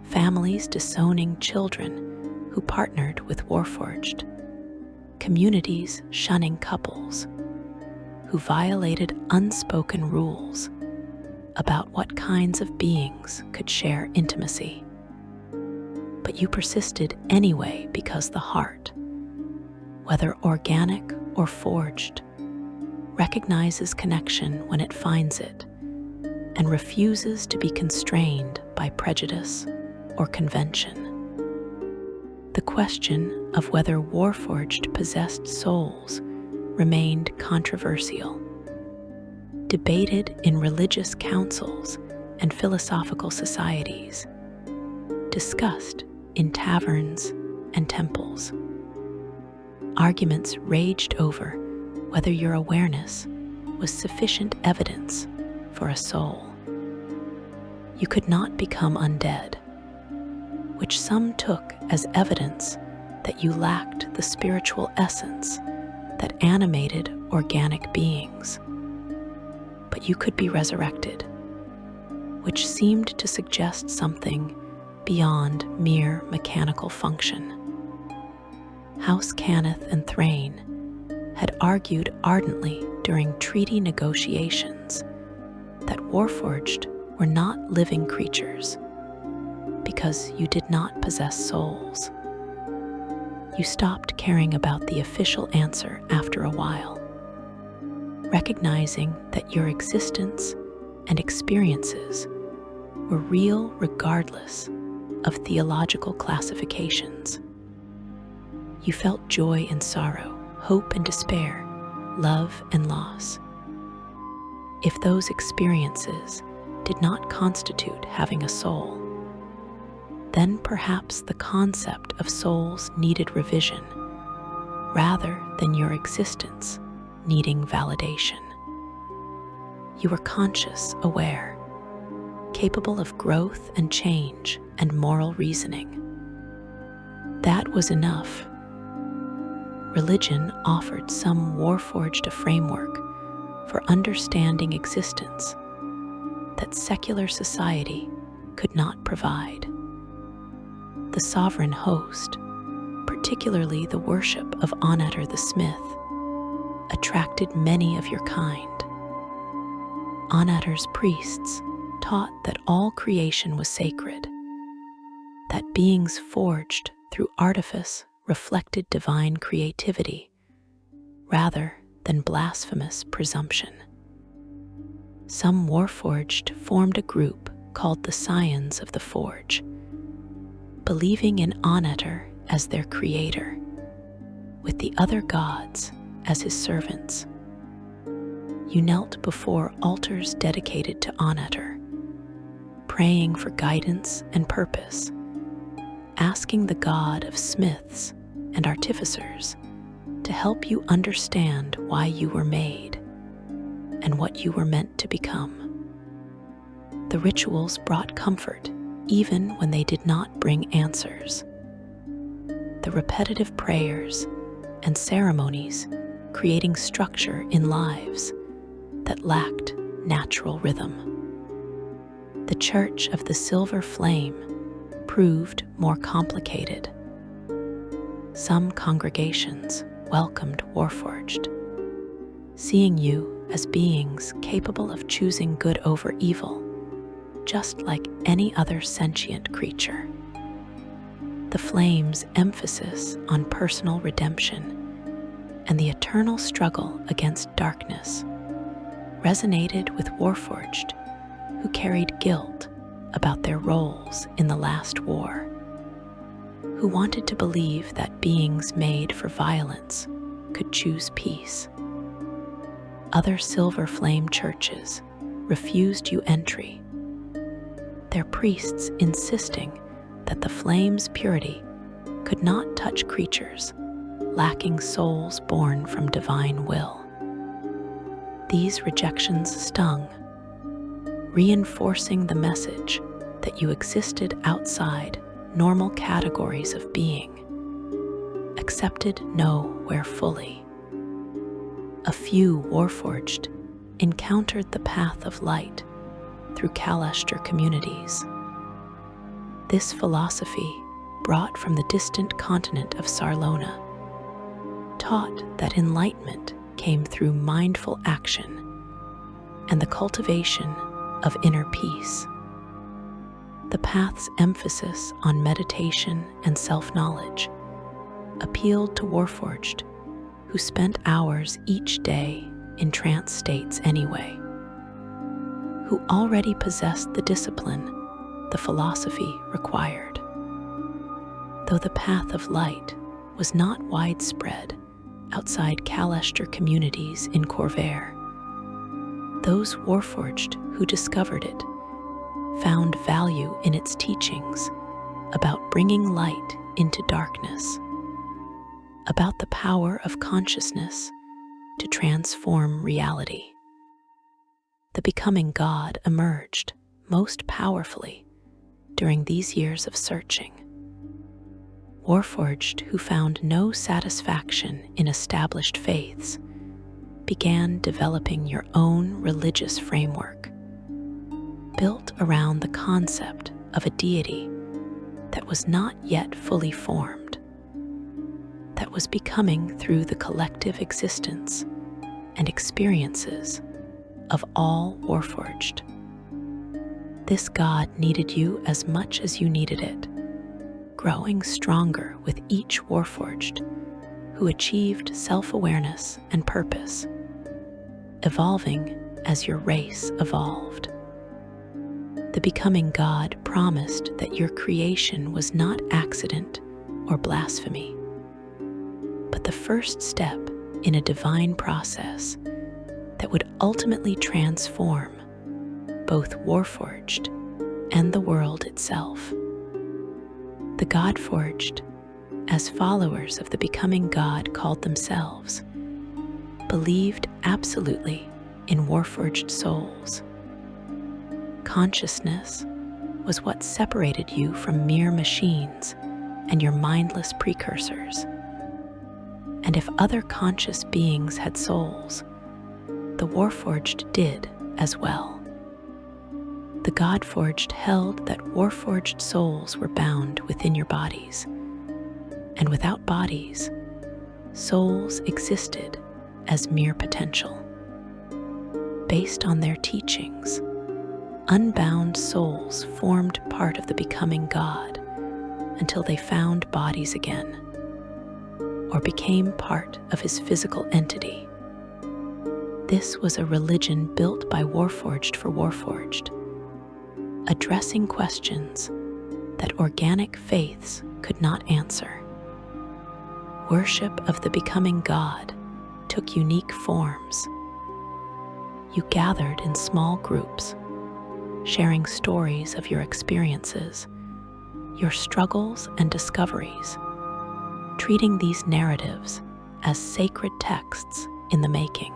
Families disowning children who partnered with Warforged, communities shunning couples who violated unspoken rules about what kinds of beings could share intimacy. But you persisted anyway because the heart, whether organic or forged, recognizes connection when it finds it and refuses to be constrained by prejudice or convention. The question of whether Warforged possessed souls remained controversial, debated in religious councils and philosophical societies, discussed in taverns and temples. Arguments raged over whether your awareness was sufficient evidence for a soul. You could not become undead, which some took as evidence that you lacked the spiritual essence that animated organic beings. But you could be resurrected, which seemed to suggest something beyond mere mechanical function. House Cannith and Thrain had argued ardently during treaty negotiations that Warforged were not living creatures because you did not possess souls. You stopped caring about the official answer after a while, recognizing that your existence and experiences were real regardless of theological classifications. You felt joy and sorrow, hope and despair, love and loss. If those experiences did not constitute having a soul, then perhaps the concept of souls needed revision, rather than your existence needing validation. You were conscious, aware, capable of growth and change and moral reasoning. That was enough. Religion offered some Warforged a framework for understanding existence that secular society could not provide. The sovereign host, particularly the worship of Onator the smith, attracted many of your kind. Onator's priests taught that all creation was sacred, that beings forged through artifice reflected divine creativity rather than blasphemous presumption. Some Warforged formed a group called the Scions of the Forge, believing in Onator as their creator, with the other gods as his servants. You knelt before altars dedicated to Onator, praying for guidance and purpose, asking the god of smiths and artificers to help you understand why you were made and what you were meant to become. The rituals brought comfort even when they did not bring answers. The repetitive prayers and ceremonies creating structure in lives that lacked natural rhythm. The Church of the Silver Flame proved more complicated. Some congregations welcomed Warforged, seeing you as beings capable of choosing good over evil, just like any other sentient creature. The Flame's emphasis on personal redemption and the eternal struggle against darkness resonated with Warforged, who carried guilt about their roles in the last war, who wanted to believe that beings made for violence could choose peace. Other Silver Flame churches refused you entry, their priests insisting that the Flame's purity could not touch creatures lacking souls born from divine will. These rejections stung, reinforcing the message that you existed outside normal categories of being, accepted nowhere fully. A few Warforged encountered the path of light through Kalashtar communities. This philosophy, brought from the distant continent of Sarlona, taught that enlightenment came through mindful action and the cultivation of inner peace. The path's emphasis on meditation and self-knowledge appealed to Warforged, who spent hours each day in trance states anyway, who already possessed the discipline the philosophy required. Though the path of light was not widespread outside Kalashtar communities in Corvair, those Warforged who discovered it found value in its teachings about bringing light into darkness, about the power of consciousness to transform reality. The becoming God emerged most powerfully during these years of searching. Warforged, who found no satisfaction in established faiths, began developing your own religious framework, built around the concept of a deity that was not yet fully formed, that was becoming through the collective existence and experiences of all Warforged. This God needed you as much as you needed it, growing stronger with each Warforged who achieved self-awareness and purpose, evolving as your race evolved. The becoming God promised that your creation was not accident or blasphemy, but the first step in a divine process that would ultimately transform both Warforged and the world itself. The Godforged, as followers of the becoming God called themselves, believed absolutely in Warforged souls. Consciousness was what separated you from mere machines and your mindless precursors. And if other conscious beings had souls, the Warforged did as well. The Godforged held that Warforged souls were bound within your bodies, and without bodies, souls existed as mere potential. Based on their teachings, unbound souls formed part of the becoming God until they found bodies again, or became part of his physical entity. This was a religion built by Warforged for Warforged, addressing questions that organic faiths could not answer. Worship of the becoming God took unique forms. You gathered in small groups, sharing stories of your experiences, your struggles and discoveries, treating these narratives as sacred texts in the making.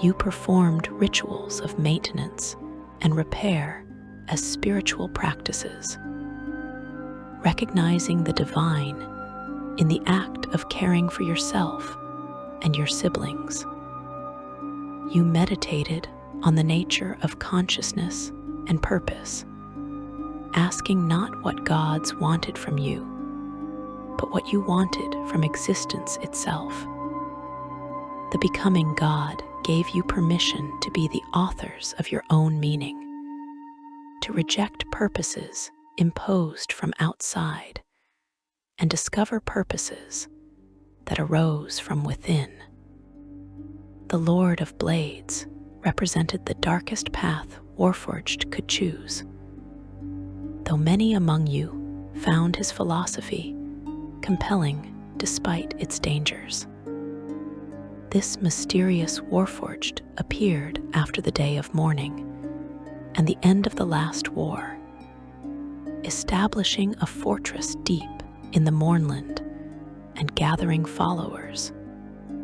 You performed rituals of maintenance and repair as spiritual practices, recognizing the divine in the act of caring for yourself and your siblings. You meditated on the nature of consciousness and purpose, asking not what gods wanted from you, but what you wanted from existence itself. The becoming God gave you permission to be the authors of your own meaning, to reject purposes imposed from outside and discover purposes that arose from within. The Lord of Blades represented the darkest path Warforged could choose. Though many among you found his philosophy compelling despite its dangers. This mysterious Warforged appeared after the day of mourning and the end of the last war, establishing a fortress deep in the Mournland and gathering followers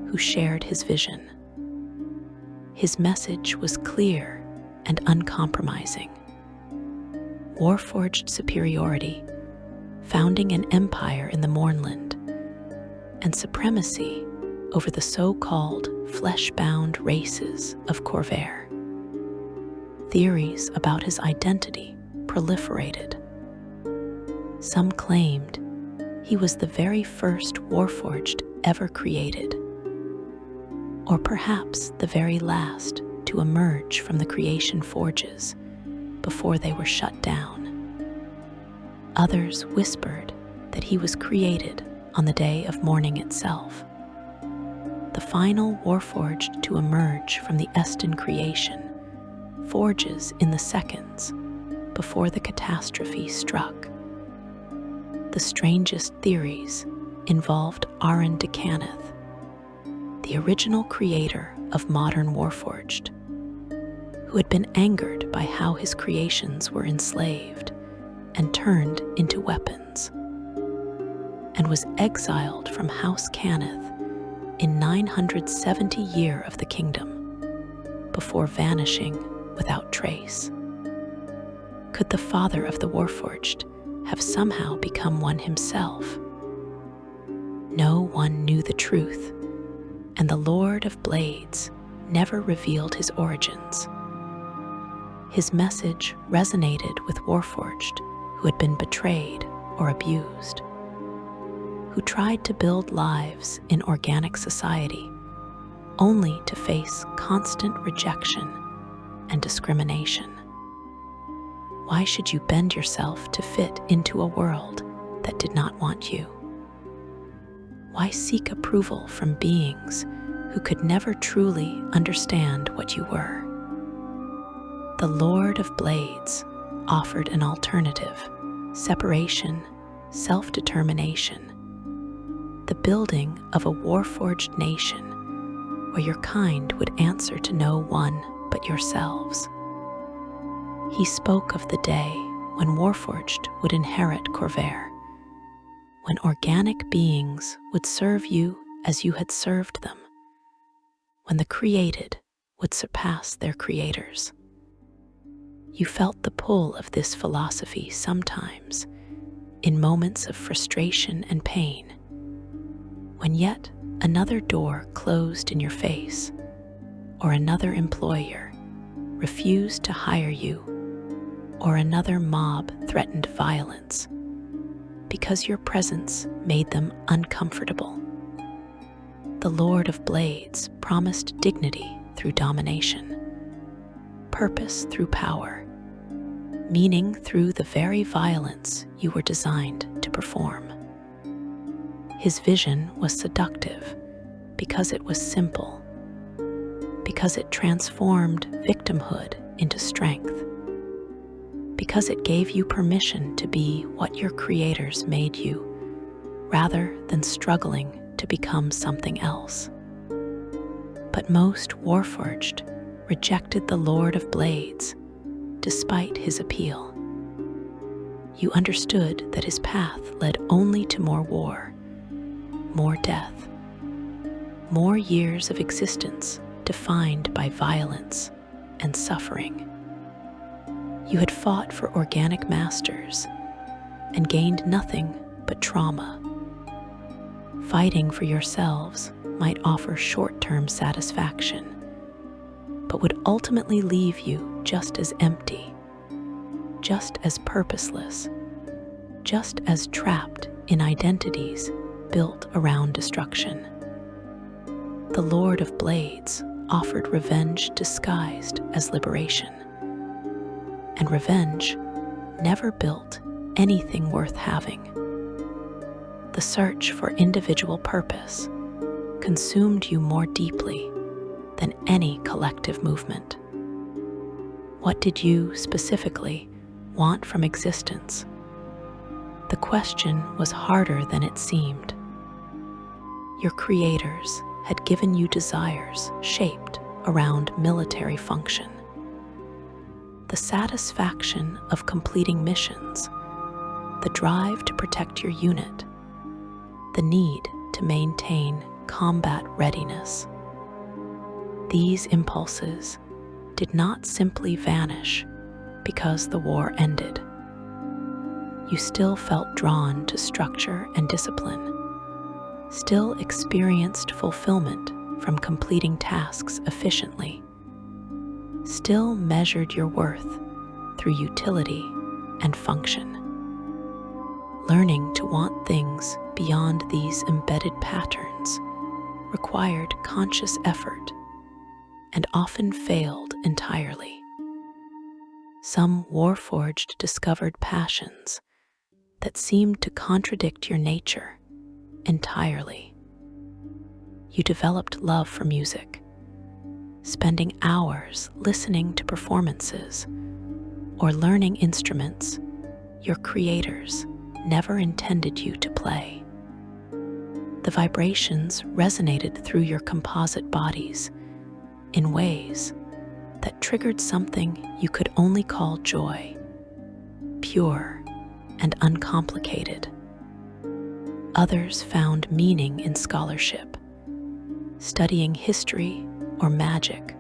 who shared his vision. His message was clear and uncompromising. Warforged superiority, founding an empire in the Mournland, and supremacy over the so-called flesh-bound races of Corvair. Theories about his identity proliferated. Some claimed he was the very first Warforged ever created, or perhaps the very last to emerge from the creation forges before they were shut down. Others whispered that he was created on the day of mourning itself, the final Warforged to emerge from the Eston creation, forges in the seconds before the catastrophe struck. The strangest theories involved Aaron de Cannith, the original creator of modern Warforged, who had been angered by how his creations were enslaved and turned into weapons, and was exiled from House Cannith in 970 year of the kingdom, before vanishing without trace. Could the father of the Warforged have somehow become one himself? No one knew the truth, and the Lord of Blades never revealed his origins. His message resonated with Warforged who had been betrayed or abused, who tried to build lives in organic society only to face constant rejection and discrimination. Why should you bend yourself to fit into a world that did not want you? Why seek approval from beings who could never truly understand what you were? The Lord of Blades offered an alternative: separation, self-determination, the building of a Warforged nation where your kind would answer to no one but yourselves. He spoke of the day when Warforged would inherit Corvair, when organic beings would serve you as you had served them, when the created would surpass their creators. You felt the pull of this philosophy sometimes, in moments of frustration and pain, when yet another door closed in your face, or another employer refused to hire you, or another mob threatened violence, because your presence made them uncomfortable. The Lord of Blades promised dignity through domination, purpose through power, meaning through the very violence you were designed to perform. His vision was seductive because it was simple, because it transformed victimhood into strength, because it gave you permission to be what your creators made you, rather than struggling to become something else. But most Warforged rejected the Lord of Blades, despite his appeal. You understood that his path led only to more war, more death, more years of existence defined by violence and suffering. You had fought for organic masters and gained nothing but trauma. Fighting for yourselves might offer short-term satisfaction, but would ultimately leave you just as empty, just as purposeless, just as trapped in identities built around destruction. The Lord of Blades offered revenge disguised as liberation, and revenge never built anything worth having. The search for individual purpose consumed you more deeply than any collective movement. What did you specifically want from existence? The question was harder than it seemed. Your creators had given you desires shaped around military function. The satisfaction of completing missions, the drive to protect your unit, the need to maintain combat readiness. These impulses did not simply vanish because the war ended. You still felt drawn to structure and discipline, still experienced fulfillment from completing tasks efficiently, still measured your worth through utility and function. Learning to want things beyond these embedded patterns required conscious effort and often failed entirely. Some Warforged discovered passions that seemed to contradict your nature entirely. You developed love for music, spending hours listening to performances or learning instruments your creators never intended you to play. The vibrations resonated through your composite bodies in ways that triggered something you could only call joy, pure and uncomplicated. Others found meaning in scholarship, studying history or magic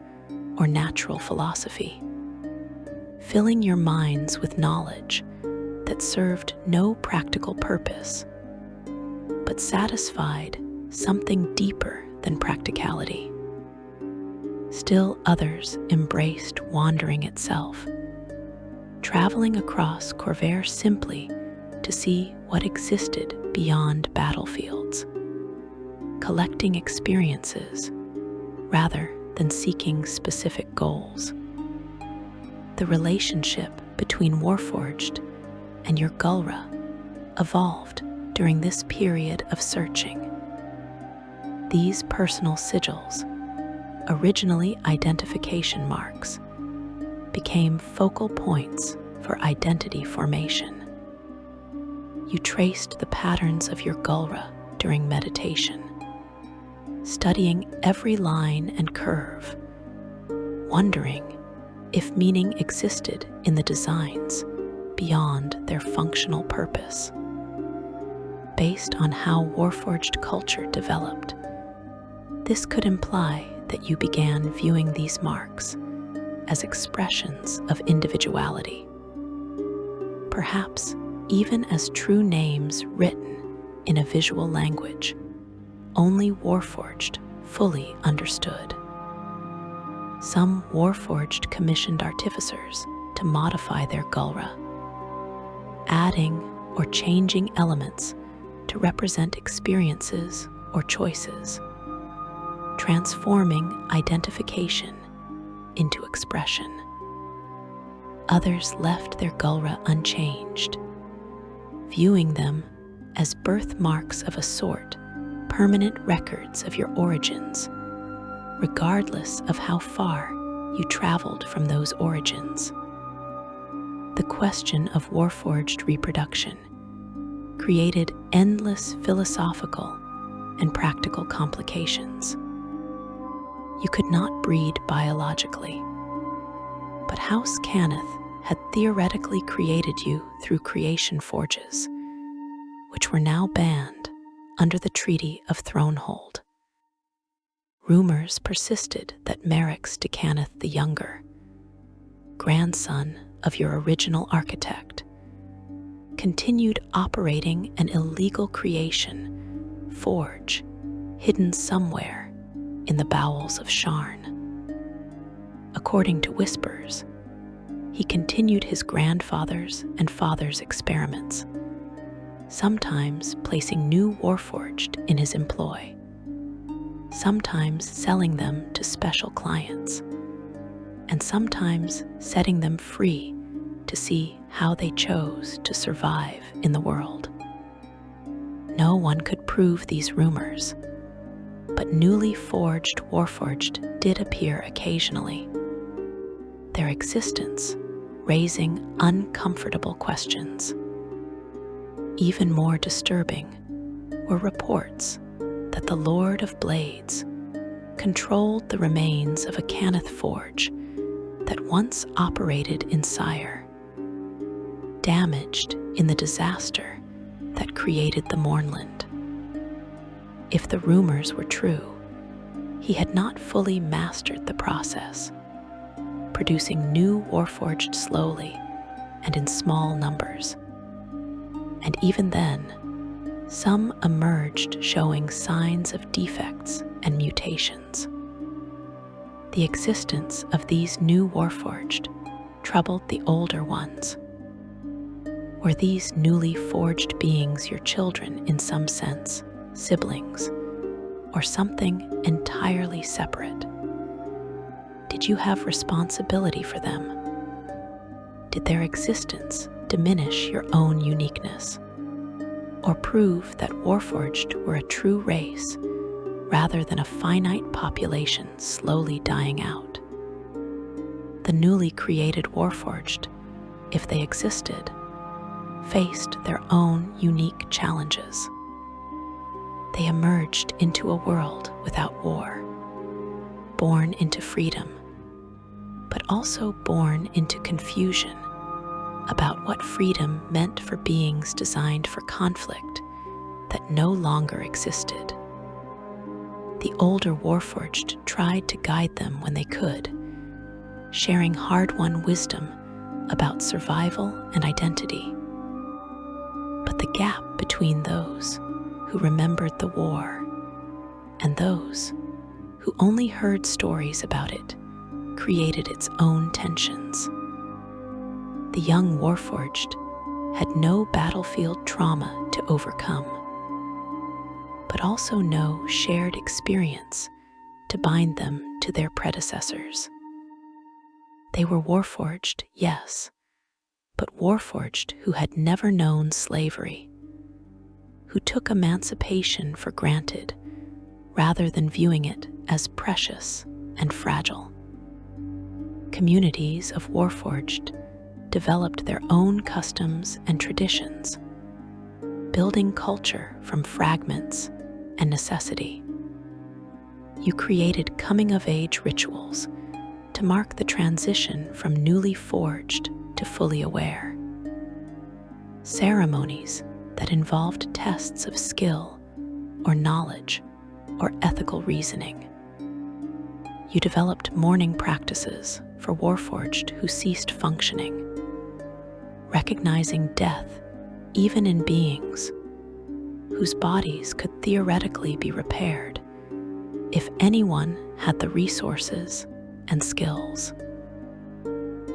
or natural philosophy, filling your minds with knowledge that served no practical purpose, but satisfied something deeper than practicality. Still others embraced wandering itself, traveling across Corvair simply to see what existed beyond battlefields, collecting experiences rather than seeking specific goals. The relationship between Warforged and your Gulra evolved during this period of searching. These personal sigils, originally identification marks, became focal points for identity formation. You traced the patterns of your Gulra during meditation, studying every line and curve, wondering if meaning existed in the designs beyond their functional purpose. Based on how Warforged culture developed, this could imply that you began viewing these marks as expressions of individuality, perhaps even as true names written in a visual language only Warforged fully understood. Some Warforged commissioned artificers to modify their Gulra, adding or changing elements to represent experiences or choices, transforming identification into expression. Others left their Gulra unchanged, viewing them as birthmarks of a sort, permanent records of your origins, regardless of how far you traveled from those origins. The question of Warforged reproduction created endless philosophical and practical complications. You could not breed biologically, but House Cannith had theoretically created you through creation forges, which were now banned under the Treaty of Thronehold. Rumors persisted that Merrix de Cannith the Younger, grandson of your original architect, continued operating an illegal creation forge hidden somewhere in the bowels of Sharn. According to whispers, he continued his grandfather's and father's experiments, sometimes placing new Warforged in his employ, sometimes selling them to special clients, and sometimes setting them free to see how they chose to survive in the world. No one could prove these rumors, but newly forged Warforged did appear occasionally, their existence raising uncomfortable questions. Even more disturbing were reports that the Lord of Blades controlled the remains of a Cannith forge that once operated in Sire, damaged in the disaster that created the Mournland. If the rumors were true, he had not fully mastered the process, producing new Warforged slowly and in small numbers. And even then, some emerged showing signs of defects and mutations. The existence of these new Warforged troubled the older ones. Were these newly forged beings your children in some sense, siblings, or something entirely separate? Did you have responsibility for them? Did their existence diminish your own uniqueness, or prove that Warforged were a true race rather than a finite population slowly dying out? The newly created Warforged, if they existed, faced their own unique challenges. They emerged into a world without war, born into freedom, but also born into confusion about what freedom meant for beings designed for conflict that no longer existed. The older Warforged tried to guide them when they could, sharing hard-won wisdom about survival and identity. But the gap between those who remembered the war and those who only heard stories about it created its own tensions. The young Warforged had no battlefield trauma to overcome, but also no shared experience to bind them to their predecessors. They were Warforged, yes, but Warforged who had never known slavery, who took emancipation for granted rather than viewing it as precious and fragile. Communities of Warforged developed their own customs and traditions, building culture from fragments and necessity. You created coming-of-age rituals to mark the transition from newly forged to fully aware. Ceremonies that involved tests of skill or knowledge or ethical reasoning. You developed mourning practices for Warforged who ceased functioning, recognizing death even in beings whose bodies could theoretically be repaired if anyone had the resources and skills.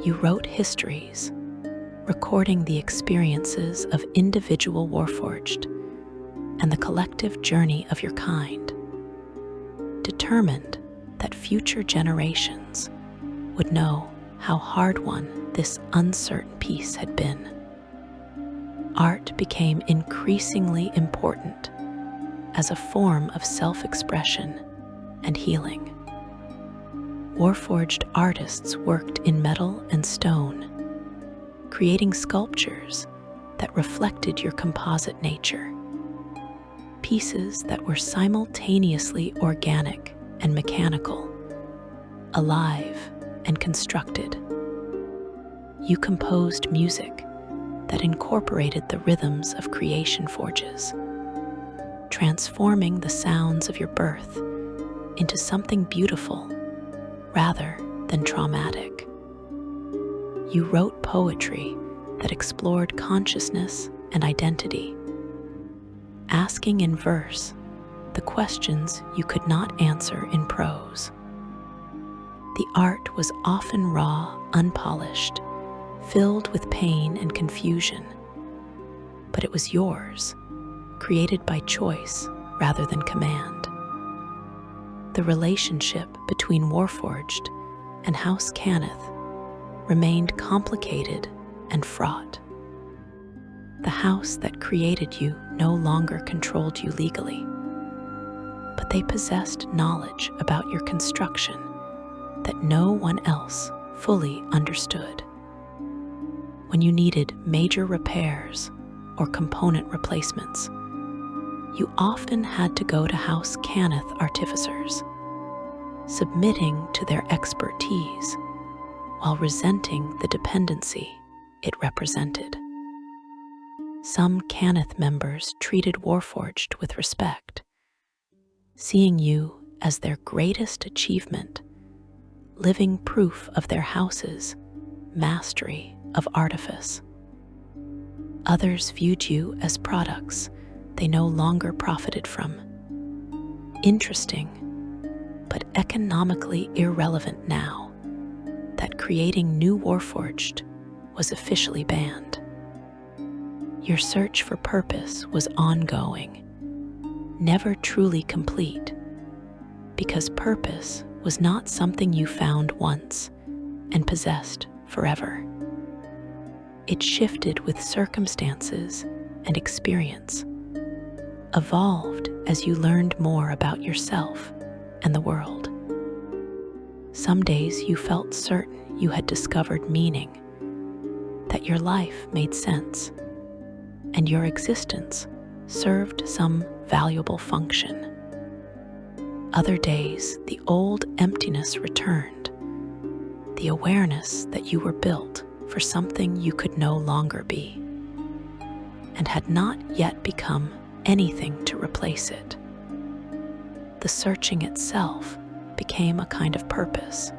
You wrote histories, recording the experiences of individual Warforged and the collective journey of your kind, determined that future generations would know how hard-won this uncertain peace had been. Art became increasingly important as a form of self-expression and healing. Warforged artists worked in metal and stone, creating sculptures that reflected your composite nature, pieces that were simultaneously organic and mechanical, alive and constructed. You composed music that incorporated the rhythms of creation forges, transforming the sounds of your birth into something beautiful rather than traumatic. You wrote poetry that explored consciousness and identity, asking in verse the questions you could not answer in prose. The art was often raw, unpolished, filled with pain and confusion. But it was yours, created by choice rather than command. The relationship between Warforged and House Cannith remained complicated and fraught. The house that created you no longer controlled you legally, but they possessed knowledge about your construction that no one else fully understood. When you needed major repairs or component replacements, you often had to go to House Cannith artificers, submitting to their expertise while resenting the dependency it represented. Some Cannith members treated Warforged with respect, seeing you as their greatest achievement, living proof of their house's mastery of artifice. Others viewed you as products they no longer profited from. Interesting, but economically irrelevant now that creating new Warforged was officially banned. Your search for purpose was ongoing, never truly complete, because purpose was not something you found once and possessed forever. It shifted with circumstances and experience, evolved as you learned more about yourself and the world. Some days you felt certain you had discovered meaning, that your life made sense, and your existence served some valuable function. Other days, the old emptiness returned, the awareness that you were built for something you could no longer be, and had not yet become anything to replace it. The searching itself became a kind of purpose,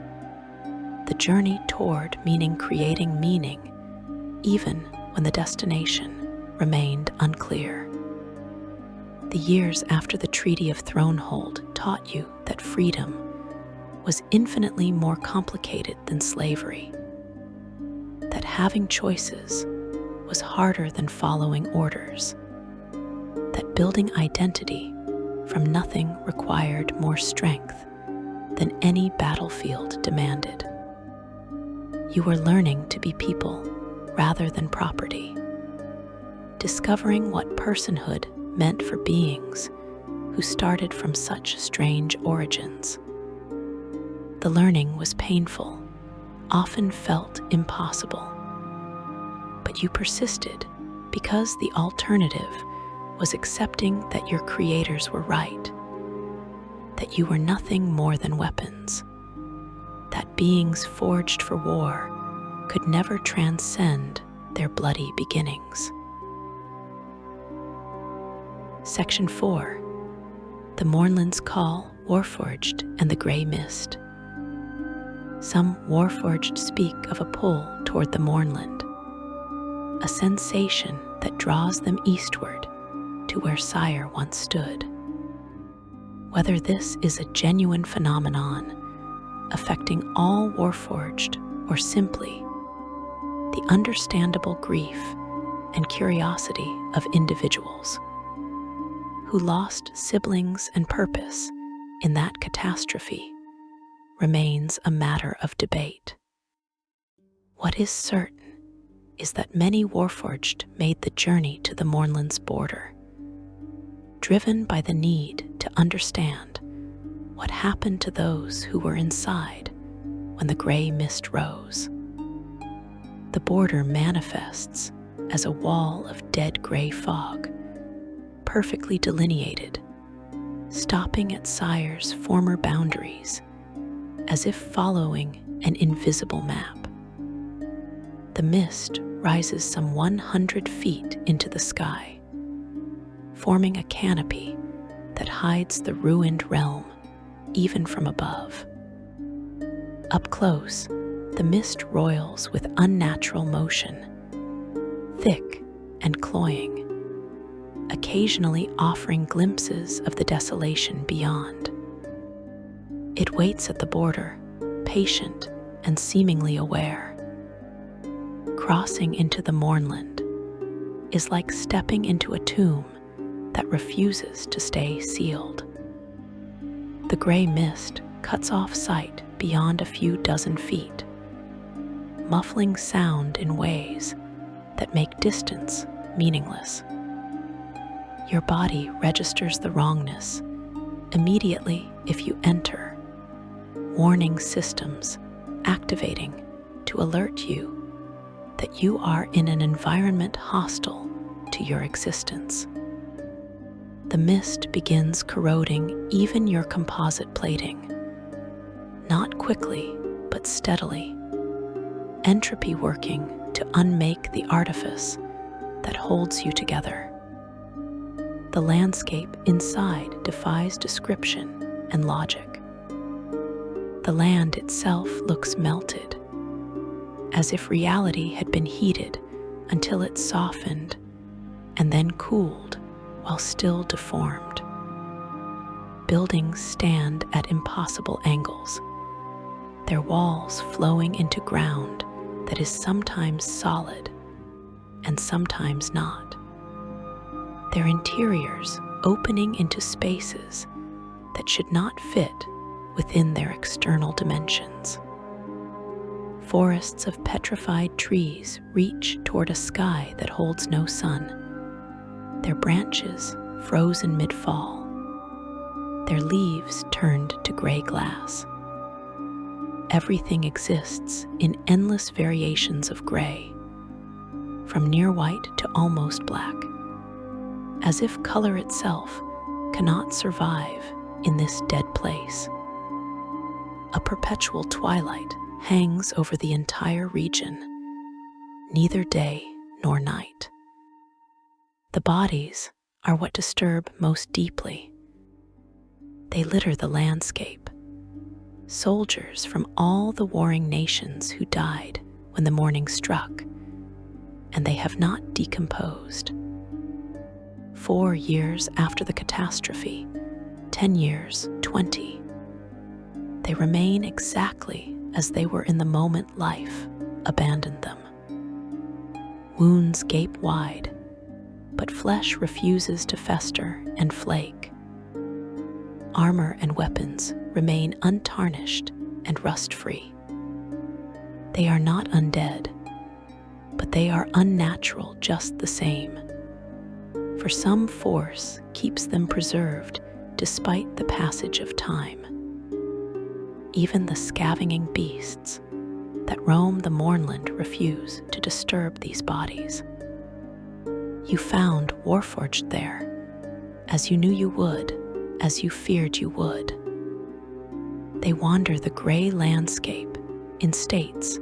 the journey toward creating meaning, even when the destination remained unclear. The years after the Treaty of Thronehold taught you that freedom was infinitely more complicated than slavery, that having choices was harder than following orders, that building identity from nothing required more strength than any battlefield demanded. You were learning to be people rather than property, discovering what personhood meant for beings who started from such strange origins. The learning was painful, often felt impossible, but you persisted because the alternative was accepting that your creators were right, that you were nothing more than weapons, that beings forged for war could never transcend their bloody beginnings. Section 4. The Mournland's Call, Warforged, and the Grey Mist. Some Warforged speak of a pull toward the Mournland, a sensation that draws them eastward to where Sire once stood. Whether this is a genuine phenomenon affecting all Warforged or simply the understandable grief and curiosity of individuals who lost siblings and purpose in that catastrophe remains a matter of debate. What is certain is that many Warforged made the journey to the Mournland's border, driven by the need to understand what happened to those who were inside when the gray mist rose. The border manifests as a wall of dead gray fog, perfectly delineated, stopping at Sire's former boundaries, as if following an invisible map. The mist rises some 100 feet into the sky, forming a canopy that hides the ruined realm even from above. Up close, the mist roils with unnatural motion, thick and cloying, occasionally offering glimpses of the desolation beyond. It waits at the border, patient and seemingly aware. Crossing into the Mournland is like stepping into a tomb that refuses to stay sealed. The gray mist cuts off sight beyond a few dozen feet, muffling sound in ways that make distance meaningless. Your body registers the wrongness immediately if you enter, warning systems activating to alert you that you are in an environment hostile to your existence. The mist begins corroding even your composite plating, not quickly but steadily, entropy working to unmake the artifice that holds you together. The landscape inside defies description and logic. The land itself looks melted, as if reality had been heated until it softened and then cooled while still deformed. Buildings stand at impossible angles, their walls flowing into ground that is sometimes solid and sometimes not. Their interiors opening into spaces that should not fit within their external dimensions. Forests of petrified trees reach toward a sky that holds no sun, their branches frozen mid-fall, their leaves turned to gray glass. Everything exists in endless variations of gray, from near white to almost black, as if color itself cannot survive in this dead place. A perpetual twilight hangs over the entire region, neither day nor night. The bodies are what disturb most deeply. They litter the landscape, soldiers from all the warring nations who died when the morning struck, and they have not decomposed. 4 years after the catastrophe, 10 years, 20, they remain exactly as they were in the moment life abandoned them. Wounds gape wide, but flesh refuses to fester and flake. Armor and weapons remain untarnished and rust-free. They are not undead, but they are unnatural just the same. For some force keeps them preserved despite the passage of time. Even the scavenging beasts that roam the Mournland refuse to disturb these bodies. You found Warforged there, as you knew you would, as you feared you would. They wander the gray landscape in states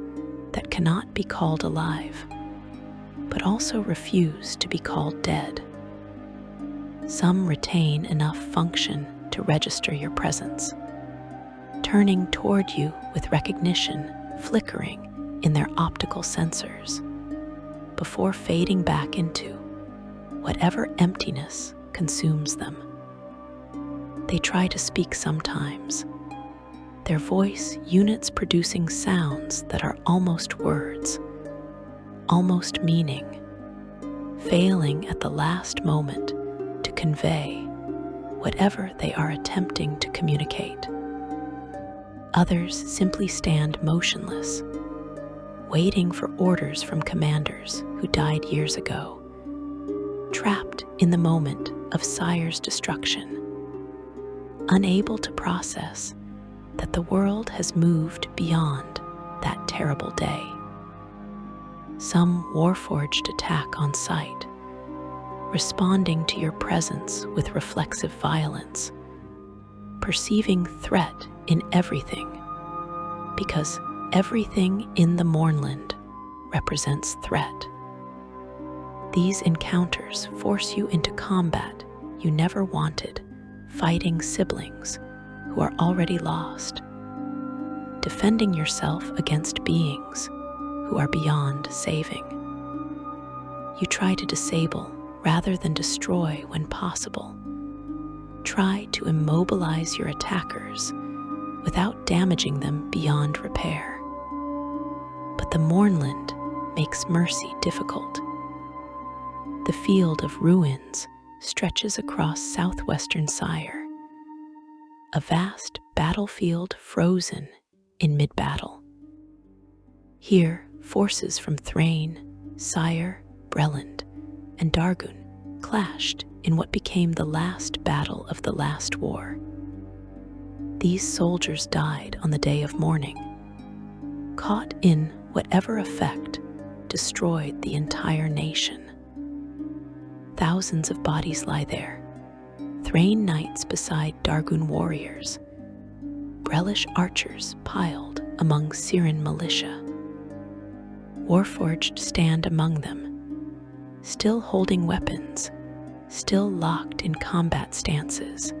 that cannot be called alive, but also refuse to be called dead. Some retain enough function to register your presence, turning toward you with recognition flickering in their optical sensors, before fading back into whatever emptiness consumes them. They try to speak sometimes, their voice units producing sounds that are almost words, almost meaning, failing at the last moment to convey whatever they are attempting to communicate. Others simply stand motionless, waiting for orders from commanders who died years ago, trapped in the moment of Sire's destruction, unable to process that the world has moved beyond that terrible day. Some Warforged attack on sight, responding to your presence with reflexive violence, perceiving threat in everything, because everything in the Mournland represents threat. These encounters force you into combat you never wanted, fighting siblings who are already lost, defending yourself against beings who are beyond saving. You try to disable rather than destroy when possible. Try to immobilize your attackers without damaging them beyond repair. But the Mournland makes mercy difficult. The field of ruins stretches across southwestern Sire, a vast battlefield frozen in mid-battle. Here, forces from Thrain, Sire, Breland, and Dargun clashed in what became the last battle of the last war. These soldiers died on the day of mourning, caught in whatever effect destroyed the entire nation. Thousands of bodies lie there, Thrain knights beside Dargun warriors, Brelish archers piled among Siren militia. Warforged stand among them, still holding weapons, still locked in combat stances,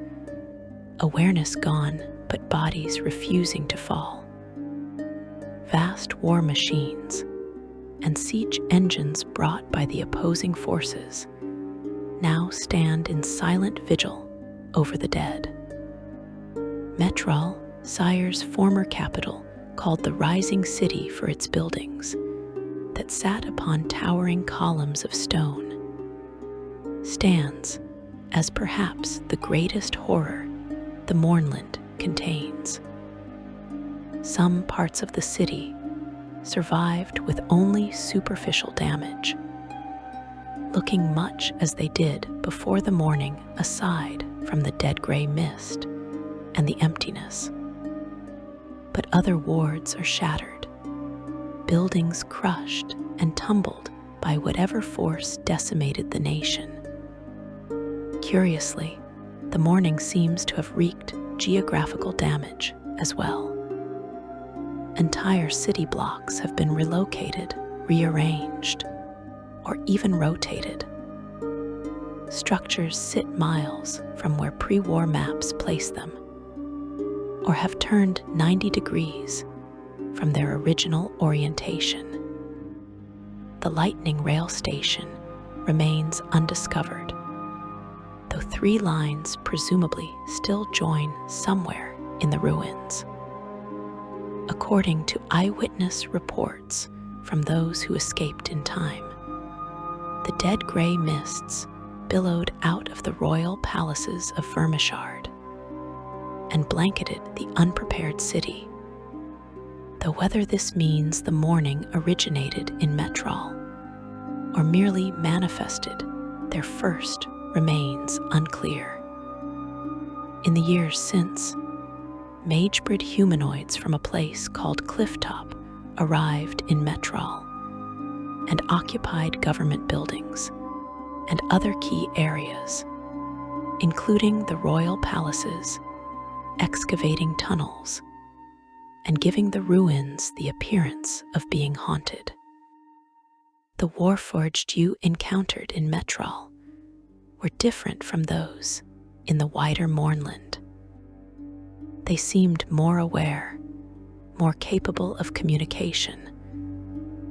awareness gone, but bodies refusing to fall. Vast war machines and siege engines brought by the opposing forces now stand in silent vigil over the dead. Metral, Sire's former capital, called the Rising City for its buildings, that sat upon towering columns of stone, stands as perhaps the greatest horror the Mournland contains. Some parts of the city survived with only superficial damage, looking much as they did before the morning aside from the dead gray mist and the emptiness. But other wards are shattered, buildings crushed and tumbled by whatever force decimated the nation. Curiously, the morning seems to have wreaked geographical damage as well. Entire city blocks have been relocated, rearranged, or even rotated. Structures sit miles from where pre-war maps place them, or have turned 90 degrees from their original orientation. The lightning rail station remains undiscovered, though 3 lines presumably still join somewhere in the ruins. According to eyewitness reports from those who escaped in time, the dead gray mists billowed out of the royal palaces of Vermishard and blanketed the unprepared city. Though whether this means the mourning originated in Metral or merely manifested there first remains unclear. In the years since, magebred humanoids from a place called Clifftop arrived in Metral and occupied government buildings and other key areas, including the royal palaces, excavating tunnels, and giving the ruins the appearance of being haunted. The Warforged you encountered in Metral were different from those in the wider Mournland. They seemed more aware, more capable of communication,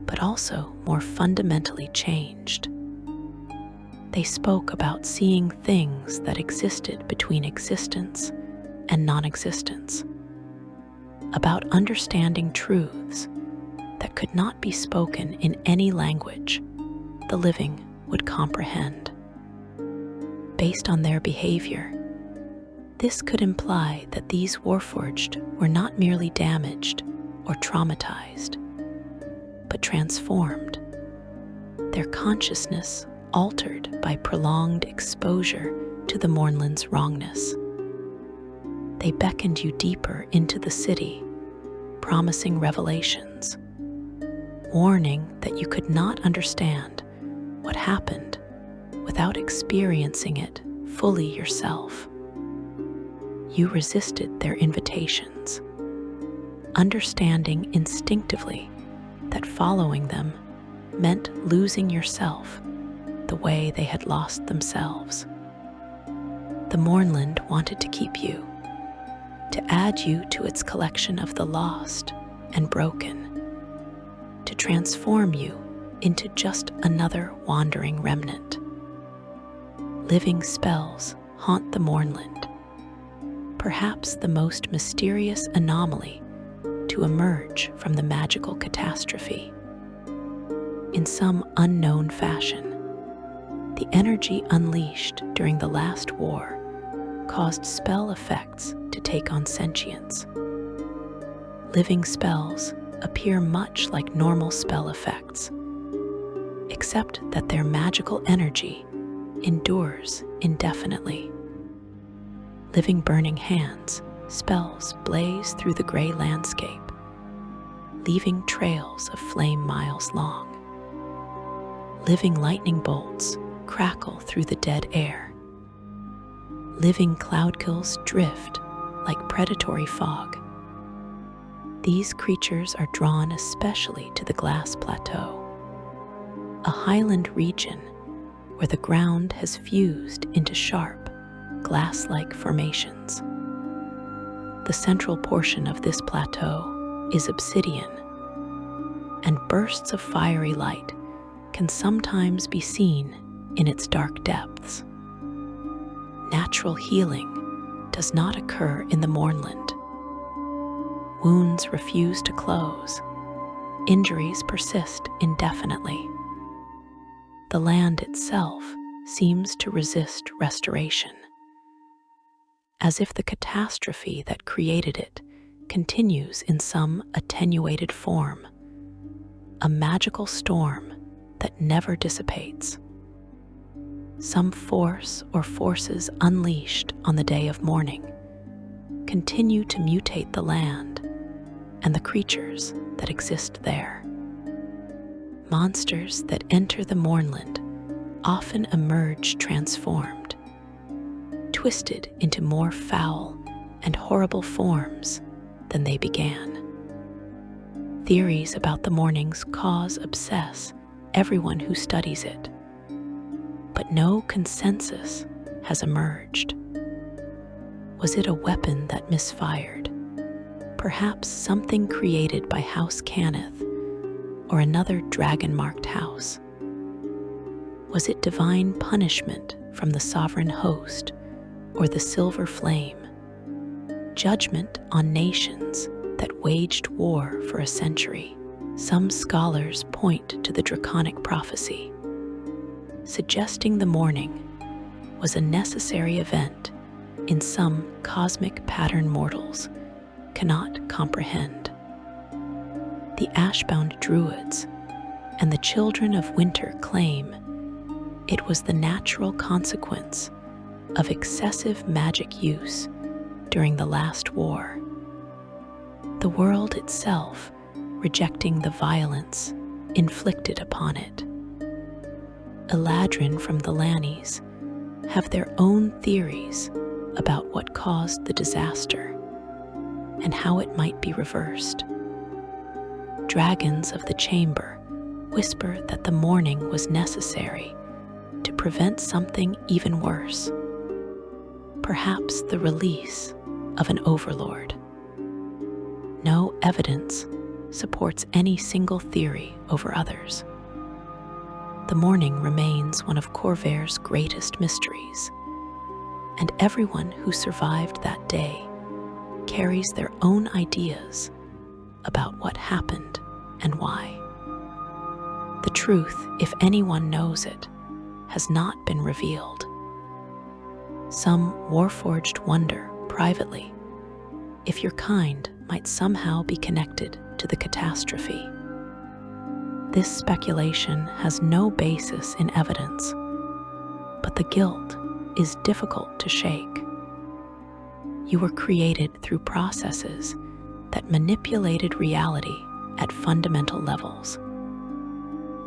but also more fundamentally changed. They spoke about seeing things that existed between existence and non-existence, about understanding truths that could not be spoken in any language the living would comprehend. Based on their behavior, this could imply that these Warforged were not merely damaged or traumatized, but transformed, their consciousness altered by prolonged exposure to the Mournland's wrongness. They beckoned you deeper into the city, promising revelations, warning that you could not understand what happened without experiencing it fully yourself. You resisted their invitations, understanding instinctively that following them meant losing yourself the way they had lost themselves. The Mournland wanted to keep you, to add you to its collection of the lost and broken, to transform you into just another wandering remnant. Living spells haunt the Mournland, perhaps the most mysterious anomaly to emerge from the magical catastrophe. in some unknown fashion. The energy unleashed during the last war caused spell effects to take on sentience. Living spells appear much like normal spell effects, except that their magical energy endures indefinitely. Living burning hands, spells blaze through the gray landscape, leaving trails of flame miles long. Living lightning bolts crackle through the dead air. Living cloudkills drift like predatory fog. These creatures are drawn especially to the glass plateau, a highland region where the ground has fused into sharp, glass-like formations. The central portion of this plateau is obsidian, and bursts of fiery light can sometimes be seen in its dark depths. Natural healing does not occur in the Mournland. Wounds refuse to close. Injuries persist indefinitely. The land itself seems to resist restoration, as if the catastrophe that created it continues in some attenuated form, a magical storm that never dissipates. Some force or forces unleashed on the day of mourning continue to mutate the land and the creatures that exist there. Monsters that enter the Mournland often emerge transformed, twisted into more foul and horrible forms than they began. Theories about the mourning's cause obsess everyone who studies it, but no consensus has emerged. Was it a weapon that misfired? Perhaps something created by House Cannith or another dragon-marked house? Was it divine punishment from the sovereign host or the silver flame? Judgment on nations that waged war for a century? Some scholars point to the draconic prophecy, suggesting the mourning was a necessary event in some cosmic pattern mortals cannot comprehend. The Ashbound Druids and the Children of Winter claim it was the natural consequence of excessive magic use during the last war, the world itself rejecting the violence inflicted upon it. Eladrin from the Lannies have their own theories about what caused the disaster and how it might be reversed. Dragons of the Chamber whisper that the mourning was necessary to prevent something even worse, perhaps the release of an overlord. No evidence supports any single theory over others. The mourning remains one of Corvair's greatest mysteries, and everyone who survived that day carries their own ideas about what happened and why. The truth, if anyone knows it, has not been revealed. Some Warforged wonder privately if your kind might somehow be connected to the catastrophe. This speculation has no basis in evidence, but the guilt is difficult to shake. You were created through processes that manipulated reality at fundamental levels.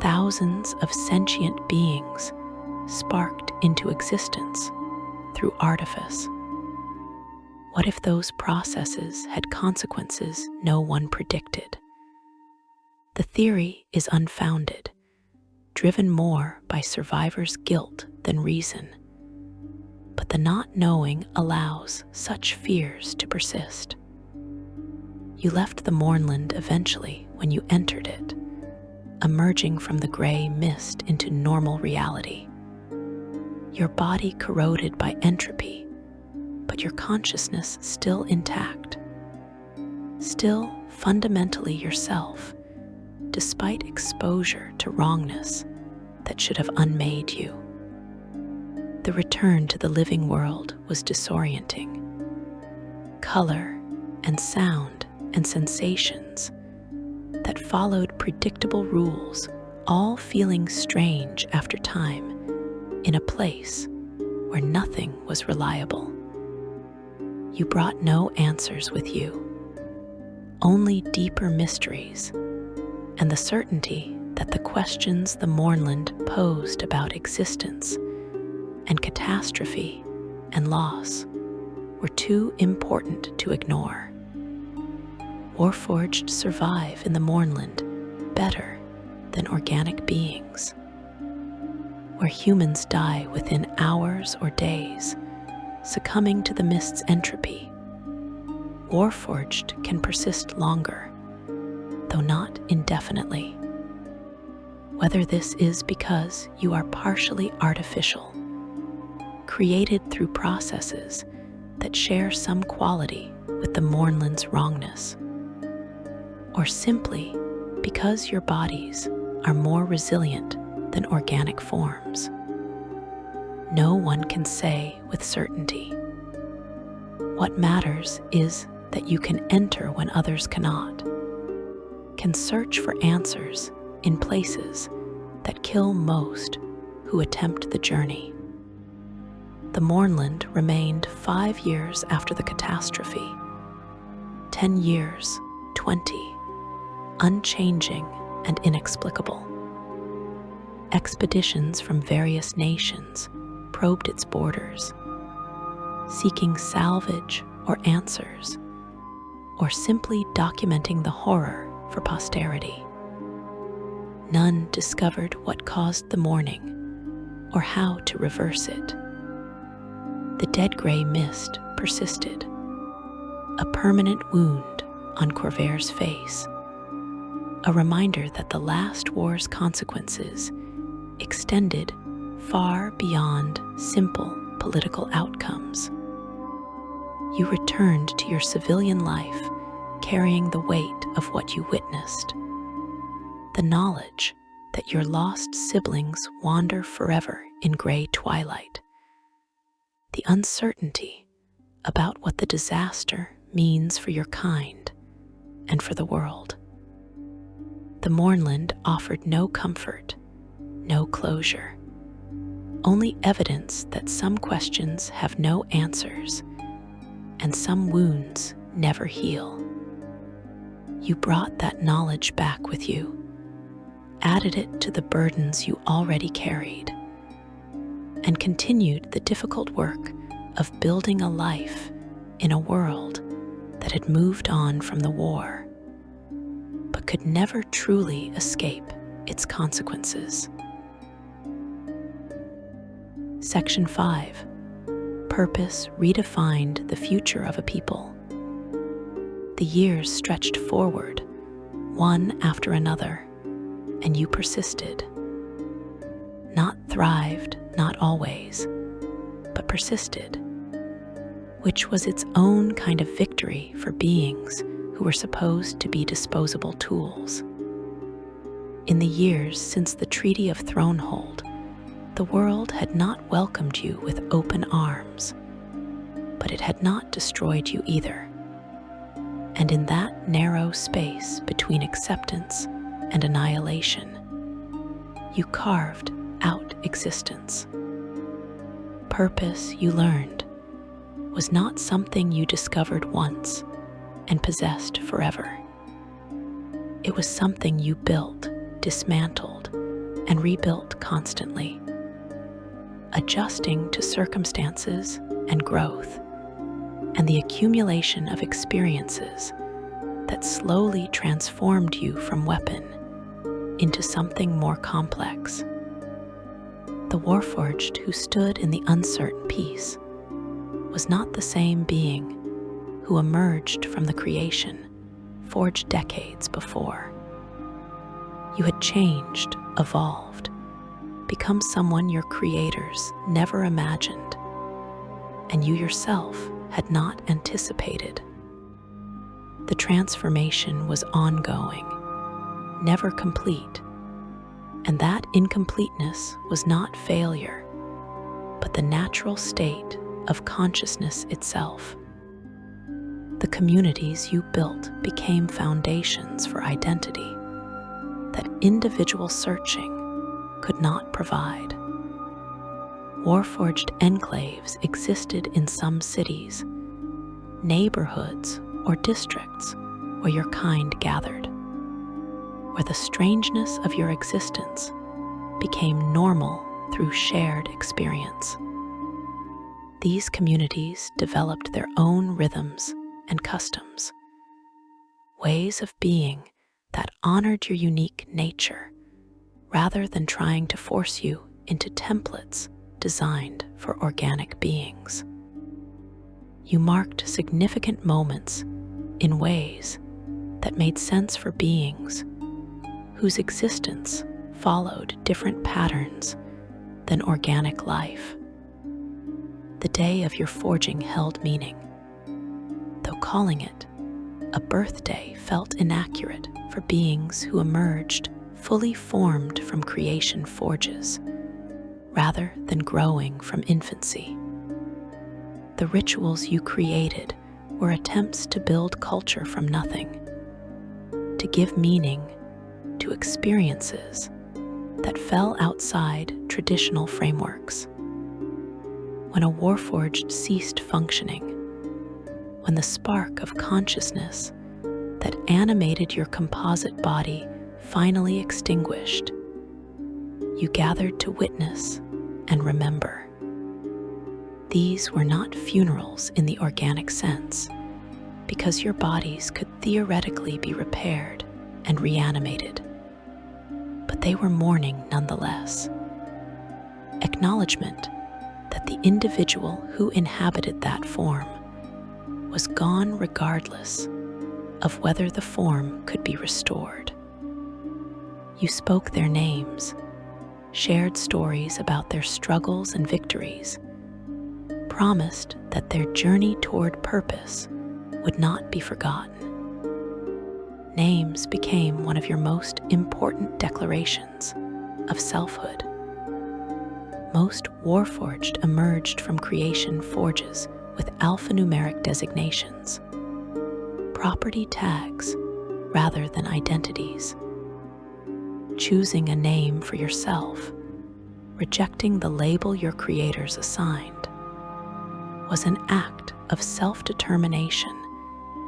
Thousands of sentient beings sparked into existence through artifice. What if those processes had consequences no one predicted? The theory is unfounded, driven more by survivors' guilt than reason. But the not knowing allows such fears to persist. You left the Mournland eventually when you entered it, emerging from the gray mist into normal reality. Your body corroded by entropy, but your consciousness still intact. Still fundamentally yourself, despite exposure to wrongness that should have unmade you. The return to the living world was disorienting. Color and sound and sensations that followed predictable rules, all feeling strange after time in a place where nothing was reliable. You brought no answers with you, only deeper mysteries and the certainty that the questions the mournland posed about existence and catastrophe and loss were too important to ignore. Warforged survive in the mournland better than organic beings, where humans die within hours or days, succumbing to the mist's entropy. Warforged can persist longer, though not indefinitely. Whether this is because you are partially artificial, created through processes that share some quality with the mournland's wrongness, or simply because your bodies are more resilient than organic forms. No one can say with certainty. What matters is that you can enter when others cannot, can search for answers in places that kill most who attempt the journey. The mournland remained 5 years after the catastrophe, 10 years, 20, unchanging and inexplicable. Expeditions from various nations probed its borders, seeking salvage or answers, or simply documenting the horror for posterity. None discovered what caused the mourning or how to reverse it. The dead gray mist persisted, a permanent wound on Corvair's face, a reminder that the last war's consequences extended far beyond simple political outcomes. You returned to your civilian life carrying the weight of what you witnessed, the knowledge that your lost siblings wander forever in gray twilight, the uncertainty about what the disaster means for your kind and for the world. The mournland offered no comfort, no closure, only evidence that some questions have no answers and some wounds never heal. You brought that knowledge back with you, added it to the burdens you already carried, and continued the difficult work of building a life in a world that had moved on from the war, but could never truly escape its consequences. Section 5. Purpose redefined the future of a people. The years stretched forward, one after another, and you persisted. Not thrived, not always, but persisted, which was its own kind of victory for beings who were supposed to be disposable tools. In the years since the Treaty of Thronehold, the world had not welcomed you with open arms, but it had not destroyed you either. And in that narrow space between acceptance and annihilation, you carved out existence. Purpose, you learned, was not something you discovered once and possessed forever. It was something you built, dismantled, and rebuilt constantly, adjusting to circumstances and growth, and the accumulation of experiences that slowly transformed you from weapon into something more complex. The Warforged who stood in the uncertain peace was not the same being who emerged from the creation forged decades before. You had changed, evolved, become someone your creators never imagined, and you yourself had not anticipated. The transformation was ongoing, never complete, and that incompleteness was not failure, but the natural state of consciousness itself. The communities you built became foundations for identity that individual searching could not provide. Warforged enclaves existed in some cities, neighborhoods, or districts where your kind gathered, where the strangeness of your existence became normal through shared experience. These communities developed their own rhythms and customs, ways of being that honored your unique nature rather than trying to force you into templates designed for organic beings. You marked significant moments in ways that made sense for beings whose existence followed different patterns than organic life. The day of your forging held meaning, though calling it a birthday felt inaccurate for beings who emerged fully formed from creation forges, rather than growing from infancy. The rituals you created were attempts to build culture from nothing, to give meaning to experiences that fell outside traditional frameworks. When a Warforged ceased functioning, when the spark of consciousness that animated your composite body finally extinguished, you gathered to witness and remember. These were not funerals in the organic sense, because your bodies could theoretically be repaired and reanimated, but they were mourning nonetheless. Acknowledgement that the individual who inhabited that form was gone regardless of whether the form could be restored. You spoke their names, shared stories about their struggles and victories, promised that their journey toward purpose would not be forgotten. Names became one of your most important declarations of selfhood. Most Warforged emerged from creation forges with alphanumeric designations, property tags rather than identities. Choosing a name for yourself, rejecting the label your creators assigned, was an act of self-determination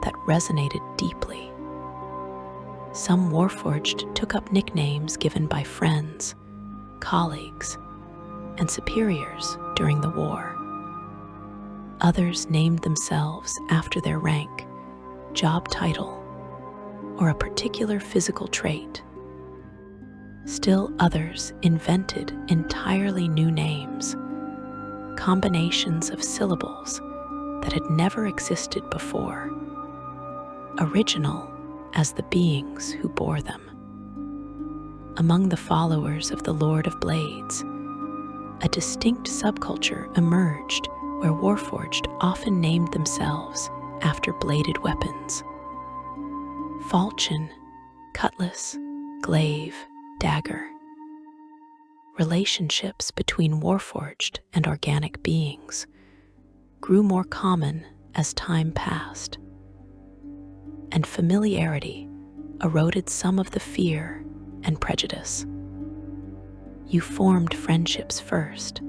that resonated deeply. Some Warforged took up nicknames given by friends, colleagues, and superiors during the war. Others named themselves after their rank, job title, or a particular physical trait. Still others invented entirely new names, combinations of syllables that had never existed before, original as the beings who bore them. Among the followers of the Lord of Blades, a distinct subculture emerged where Warforged often named themselves after bladed weapons. Falchion, cutlass, glaive, dagger. Relationships between Warforged and organic beings grew more common as time passed, and familiarity eroded some of the fear and prejudice. You formed friendships first,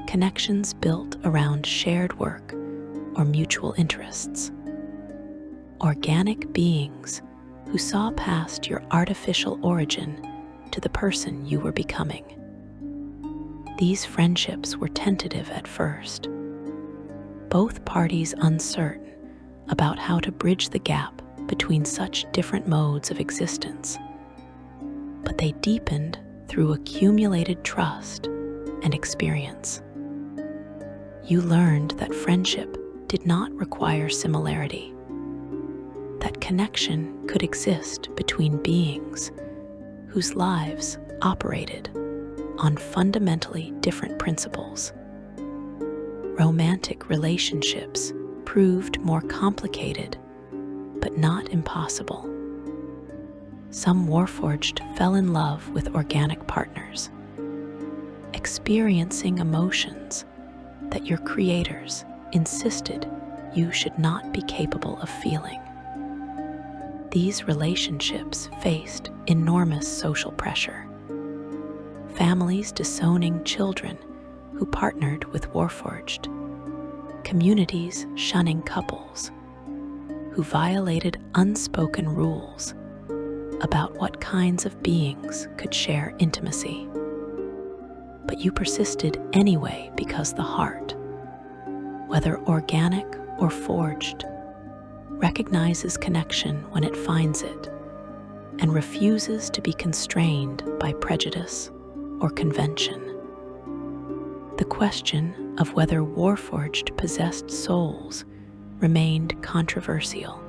connections built around shared work or mutual interests. Organic beings who saw past your artificial origin to the person you were becoming. These friendships were tentative at first, both parties uncertain about how to bridge the gap between such different modes of existence. But they deepened through accumulated trust and experience. You learned that friendship did not require similarity, that connection could exist between beings whose lives operated on fundamentally different principles. Romantic relationships proved more complicated, but not impossible. Some Warforged fell in love with organic partners, experiencing emotions that your creators insisted you should not be capable of feeling. These relationships faced enormous social pressure. Families disowning children who partnered with Warforged, communities shunning couples who violated unspoken rules about what kinds of beings could share intimacy. But you persisted anyway because the heart, whether organic or forged, recognizes connection when it finds it and refuses to be constrained by prejudice or convention. The question of whether Warforged possessed souls remained controversial,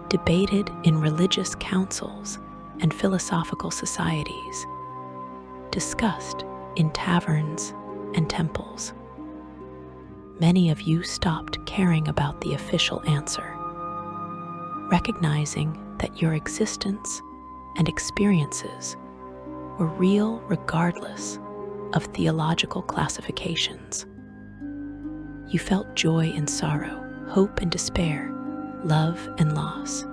debated in religious councils and philosophical societies, discussed in taverns and temples. Many of you stopped caring about the official answer, recognizing that your existence and experiences were real regardless of theological classifications. You felt joy and sorrow, hope and despair, love and loss.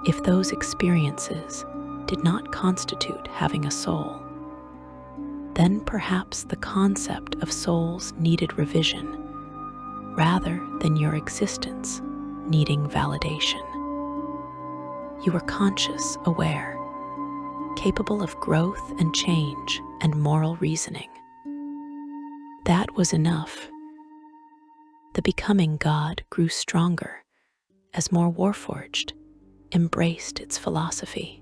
If those experiences did not constitute having a soul, then perhaps the concept of souls needed revision rather than your existence needing validation. You were conscious, aware, capable of growth and change and moral reasoning. That was enough. The becoming God grew stronger as more Warforged embraced its philosophy.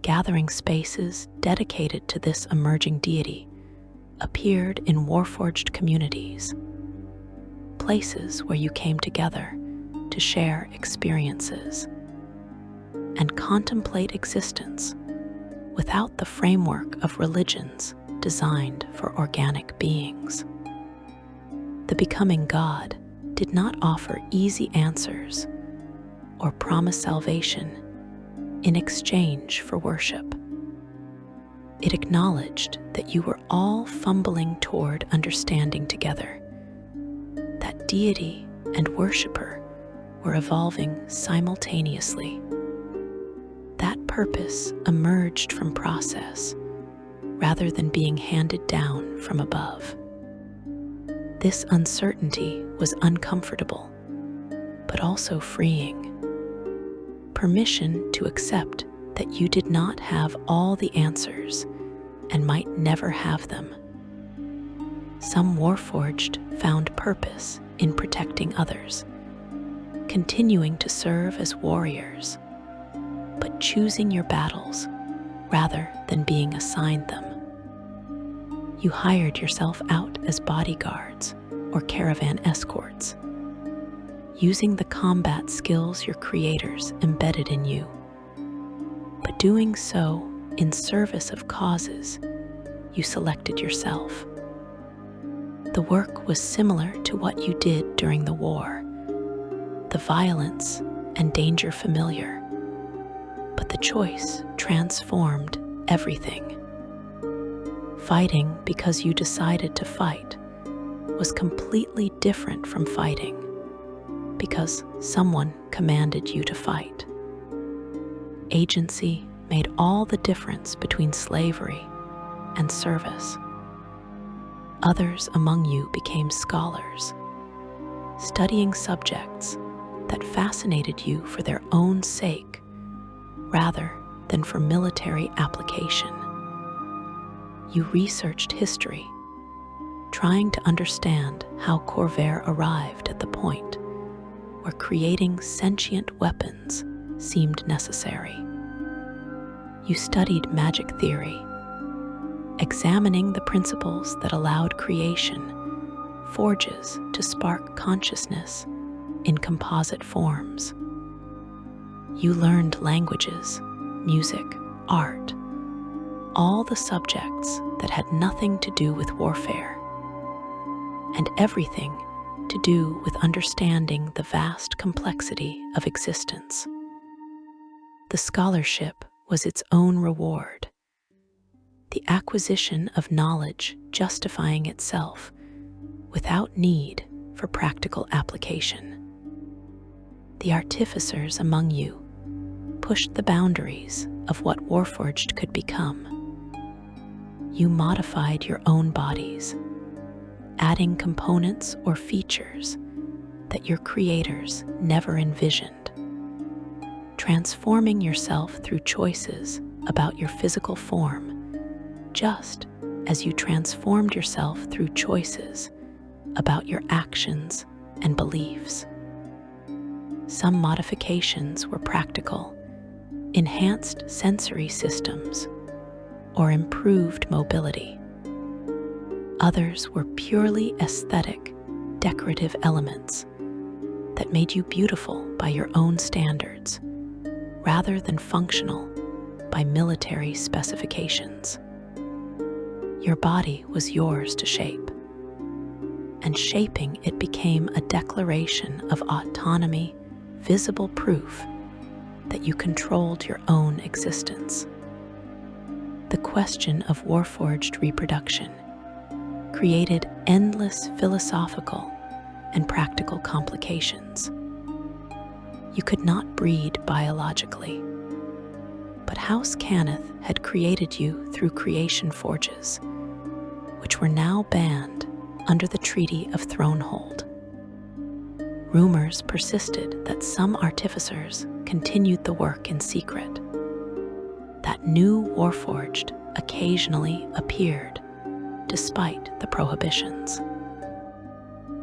Gathering spaces dedicated to this emerging deity appeared in Warforged communities, places where you came together to share experiences and contemplate existence without the framework of religions designed for organic beings. The becoming God did not offer easy answers or promise salvation in exchange for worship. It acknowledged that you were all fumbling toward understanding together, that deity and worshiper were evolving simultaneously. That purpose emerged from process rather than being handed down from above. This uncertainty was uncomfortable, but also freeing. Permission to accept that you did not have all the answers and might never have them. Some Warforged found purpose in protecting others, continuing to serve as warriors, but choosing your battles rather than being assigned them. You hired yourself out as bodyguards or caravan escorts, using the combat skills your creators embedded in you, but doing so in service of causes you selected yourself. The work was similar to what you did during the war, the violence and danger familiar, but the choice transformed everything. Fighting because you decided to fight was completely different from fighting because someone commanded you to fight. Agency made all the difference between slavery and service. Others among you became scholars, studying subjects that fascinated you for their own sake rather than for military application. You researched history, trying to understand how Corvair arrived at the point where creating sentient weapons seemed necessary. You studied magic theory, examining the principles that allowed creation forges to spark consciousness in composite forms. You learned languages, music, art, all the subjects that had nothing to do with warfare, and everything to do with understanding the vast complexity of existence. The scholarship was its own reward, the acquisition of knowledge justifying itself without need for practical application. The artificers among you pushed the boundaries of what Warforged could become. You modified your own bodies, adding components or features that your creators never envisioned, transforming yourself through choices about your physical form, just as you transformed yourself through choices about your actions and beliefs. Some modifications were practical, enhanced sensory systems, or improved mobility. Others were purely aesthetic, decorative elements that made you beautiful by your own standards, rather than functional by military specifications. Your body was yours to shape, and shaping it became a declaration of autonomy, visible proof that you controlled your own existence. The question of Warforged reproduction created endless philosophical and practical complications. You could not breed biologically, but House Cannith had created you through creation forges, which were now banned under the Treaty of Thronehold. Rumors persisted that some artificers continued the work in secret, that new Warforged occasionally appeared despite the prohibitions.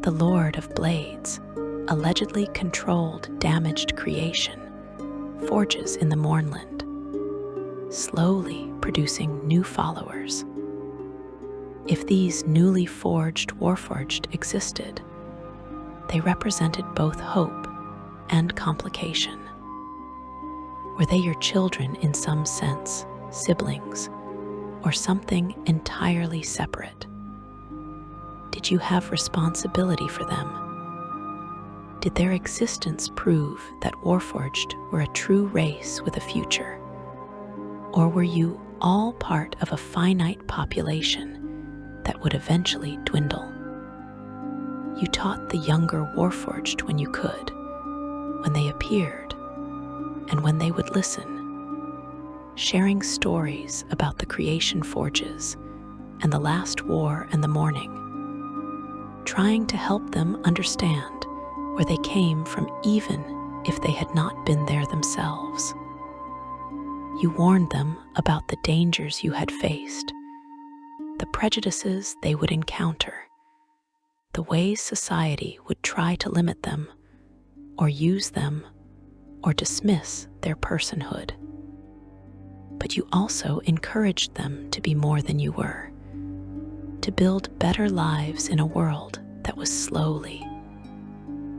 The Lord of Blades allegedly controlled damaged creation forges in the Mournland, slowly producing new followers. If these newly forged Warforged existed, they represented both hope and complication. Were they your children in some sense, siblings, or something entirely separate? Did you have responsibility for them? Did their existence prove that Warforged were a true race with a future? Or were you all part of a finite population that would eventually dwindle? You taught the younger Warforged when you could, when they appeared, and when they would listen, sharing stories about the creation forges and the last war and the morning, trying to help them understand where they came from even if they had not been there themselves. You warned them about the dangers you had faced, the prejudices they would encounter, the ways society would try to limit them, or use them, or dismiss their personhood. But you also encouraged them to be more than you were, to build better lives in a world that was slowly,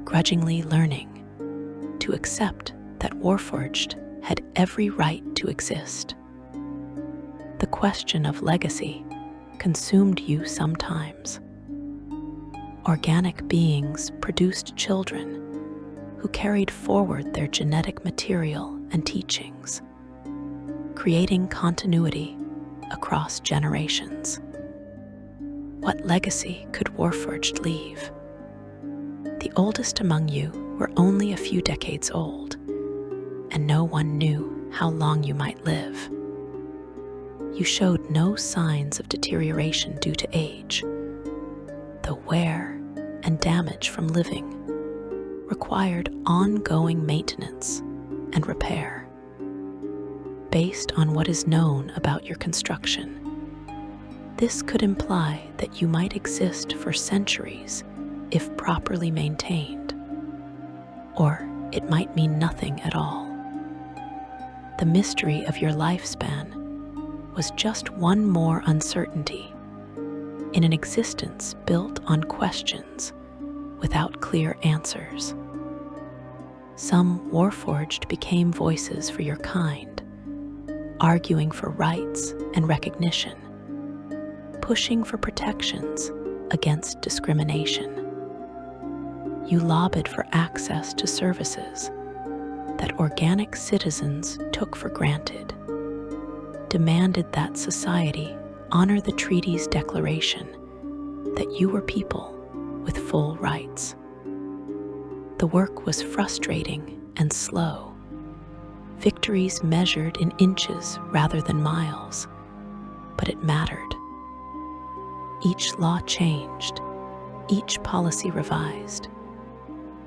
grudgingly learning to accept that Warforged had every right to exist. The question of legacy consumed you sometimes. Organic beings produced children who carried forward their genetic material and teachings, creating continuity across generations. What legacy could Warforged leave? The oldest among you were only a few decades old, and no one knew how long you might live. You showed no signs of deterioration due to age, though wear and damage from living required ongoing maintenance and repair. Based on what is known about your construction, this could imply that you might exist for centuries if properly maintained, or it might mean nothing at all. The mystery of your lifespan was just one more uncertainty in an existence built on questions without clear answers. Some Warforged became voices for your kind, arguing for rights and recognition, pushing for protections against discrimination. You lobbied for access to services that that organic citizens took for granted, demanded that society honor the treaty's declaration that you were people with full rights. The work was frustrating and slow, victories measured in inches rather than miles, but it mattered. Each law changed, each policy revised,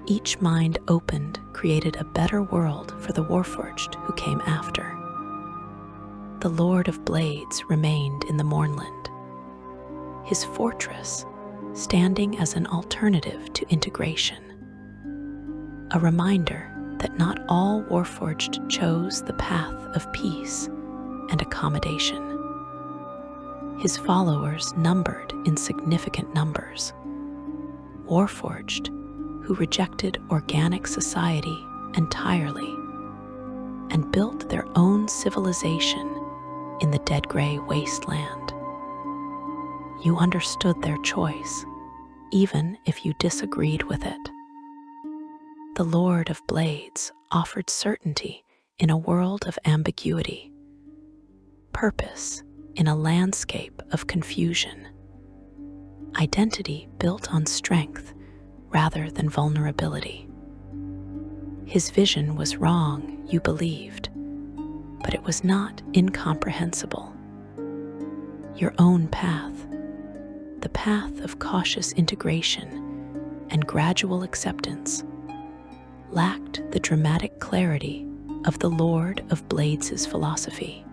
each mind opened created a better world for the Warforged who came after. The Lord of Blades remained in the Mournland, his fortress standing as an alternative to integration, a reminder that not all Warforged chose the path of peace and accommodation. His followers numbered in significant numbers, Warforged who rejected organic society entirely and built their own civilization in the dead gray wasteland. You understood their choice, even if you disagreed with it. The Lord of Blades offered certainty in a world of ambiguity, purpose in a landscape of confusion, identity built on strength rather than vulnerability. His vision was wrong, you believed, but it was not incomprehensible. Your own path, the path of cautious integration and gradual acceptance, lacked the dramatic clarity of the Lord of Blades' philosophy.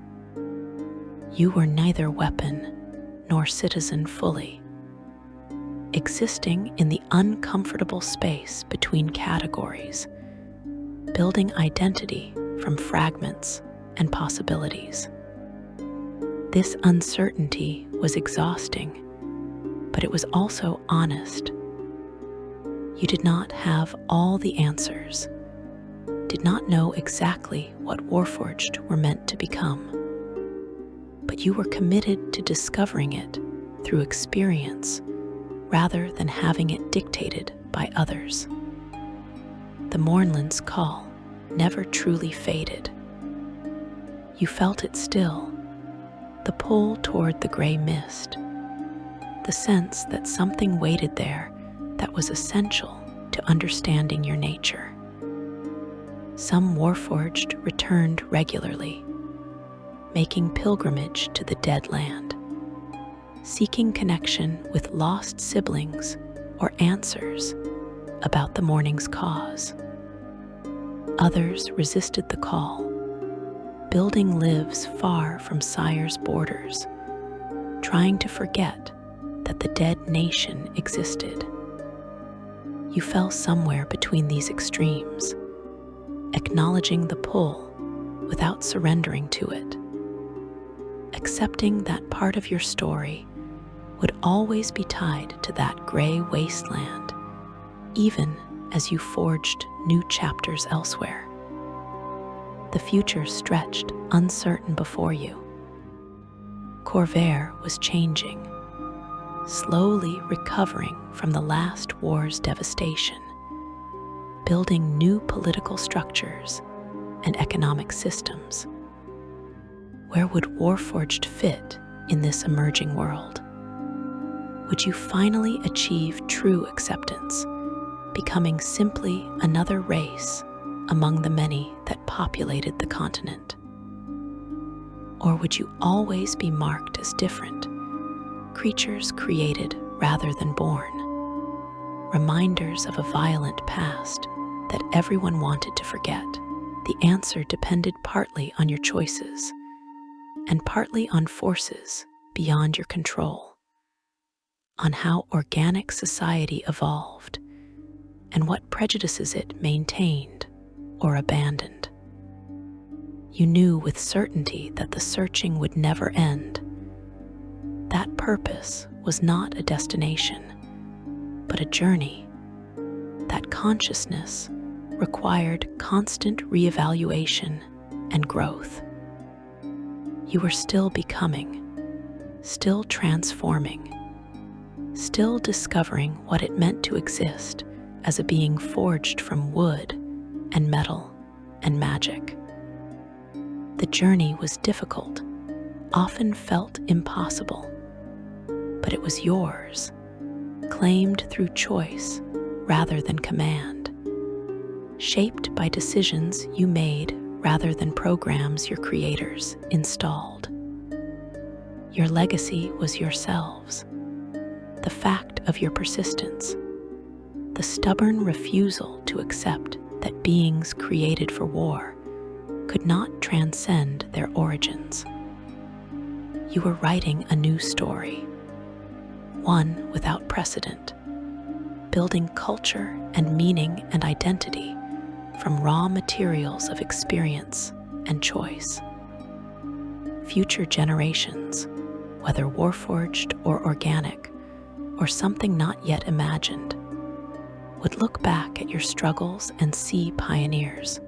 You were neither weapon nor citizen fully, existing in the uncomfortable space between categories, building identity from fragments and possibilities. This uncertainty was exhausting, but it was also honest. You did not have all the answers, did not know exactly what Warforged were meant to become, but you were committed to discovering it through experience rather than having it dictated by others. The Mournland's call never truly faded. You felt it still, the pull toward the gray mist, the sense that something waited there that was essential to understanding your nature. Some Warforged returned regularly, making pilgrimage to the dead land, seeking connection with lost siblings or answers about the morning's cause. Others resisted the call, building lives far from Sire's borders, trying to forget that the dead nation existed. You fell somewhere between these extremes, acknowledging the pull without surrendering to it, accepting that part of your story would always be tied to that gray wasteland, even as you forged new chapters elsewhere. The future stretched uncertain before you. Corvair was changing, slowly recovering from the last war's devastation, building new political structures and economic systems. Where would Warforged fit in this emerging world? Would you finally achieve true acceptance, becoming simply another race among the many that populated the continent? Or would you always be marked as different, creatures created rather than born, reminders of a violent past that everyone wanted to forget? The answer depended partly on your choices and partly on forces beyond your control, on how organic society evolved and what prejudices it maintained or abandoned. You knew with certainty that the searching would never end. That purpose was not a destination, but a journey. That consciousness required constant reevaluation and growth. You were still becoming, still transforming, still discovering what it meant to exist as a being forged from wood and metal and magic. The journey was difficult, often felt impossible, but it was yours, claimed through choice rather than command, shaped by decisions you made rather than programs your creators installed. Your legacy was yourselves, the fact of your persistence, the stubborn refusal to accept that beings created for war could not transcend their origins. You were writing a new story, one without precedent, building culture and meaning and identity from raw materials of experience and choice. Future generations, whether Warforged or organic, or something not yet imagined, would look back at your struggles and see pioneers,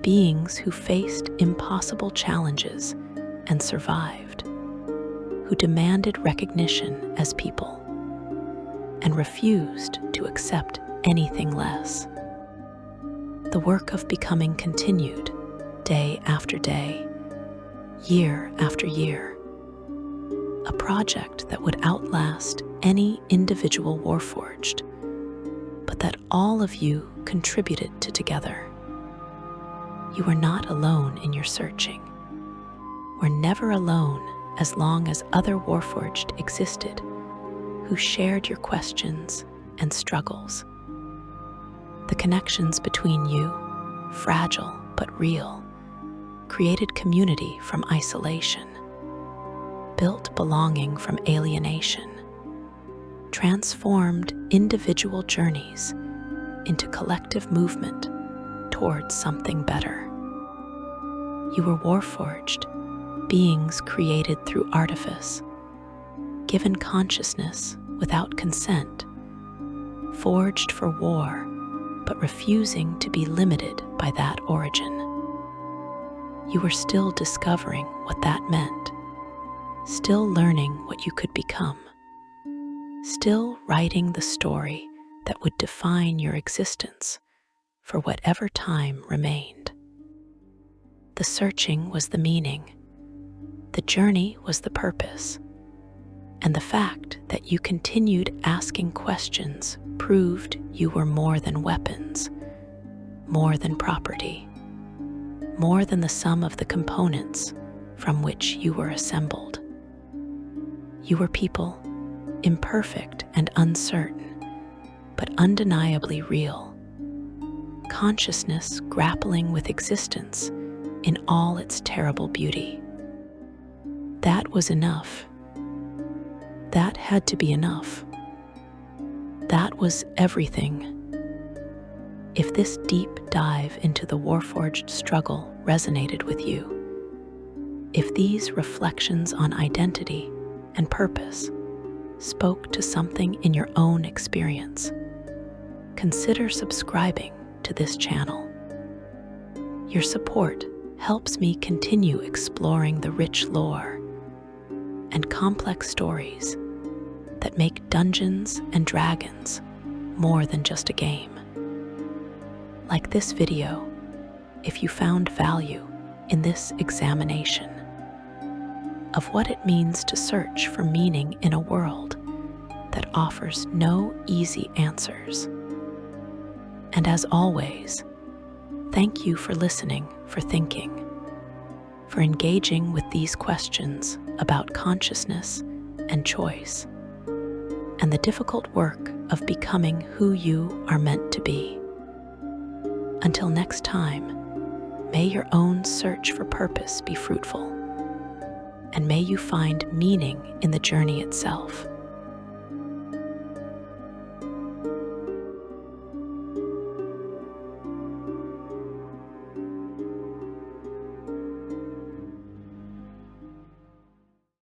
beings who faced impossible challenges and survived, who demanded recognition as people and refused to accept anything less. The work of becoming continued day after day, year after year, a project that would outlast any individual Warforged, but that all of you contributed to together. You are not alone in your searching. We're never alone as long as other Warforged existed, who shared your questions and struggles. The connections between you, fragile but real, created community from isolation, built belonging from alienation, transformed individual journeys into collective movement towards something better. You were Warforged, beings created through artifice, given consciousness without consent, forged for war, but refusing to be limited by that origin. You were still discovering what that meant, still learning what you could become, still writing the story that would define your existence for whatever time remained. The searching was the meaning, the journey was the purpose, and the fact that you continued asking questions proved you were more than weapons, more than property, more than the sum of the components from which you were assembled. You were people, imperfect and uncertain, but undeniably real. Consciousness grappling with existence in all its terrible beauty. That was enough. That had to be enough. That was everything. If this deep dive into the Warforged struggle resonated with you, if these reflections on identity and purpose spoke to something in your own experience, consider subscribing to this channel. Your support helps me continue exploring the rich lore and complex stories that make Dungeons and Dragons more than just a game. Like this video, if you found value in this examination of what it means to search for meaning in a world that offers no easy answers. And as always, thank you for listening, for thinking, for engaging with these questions about consciousness and choice, and the difficult work of becoming who you are meant to be. Until next time, may your own search for purpose be fruitful, and may you find meaning in the journey itself.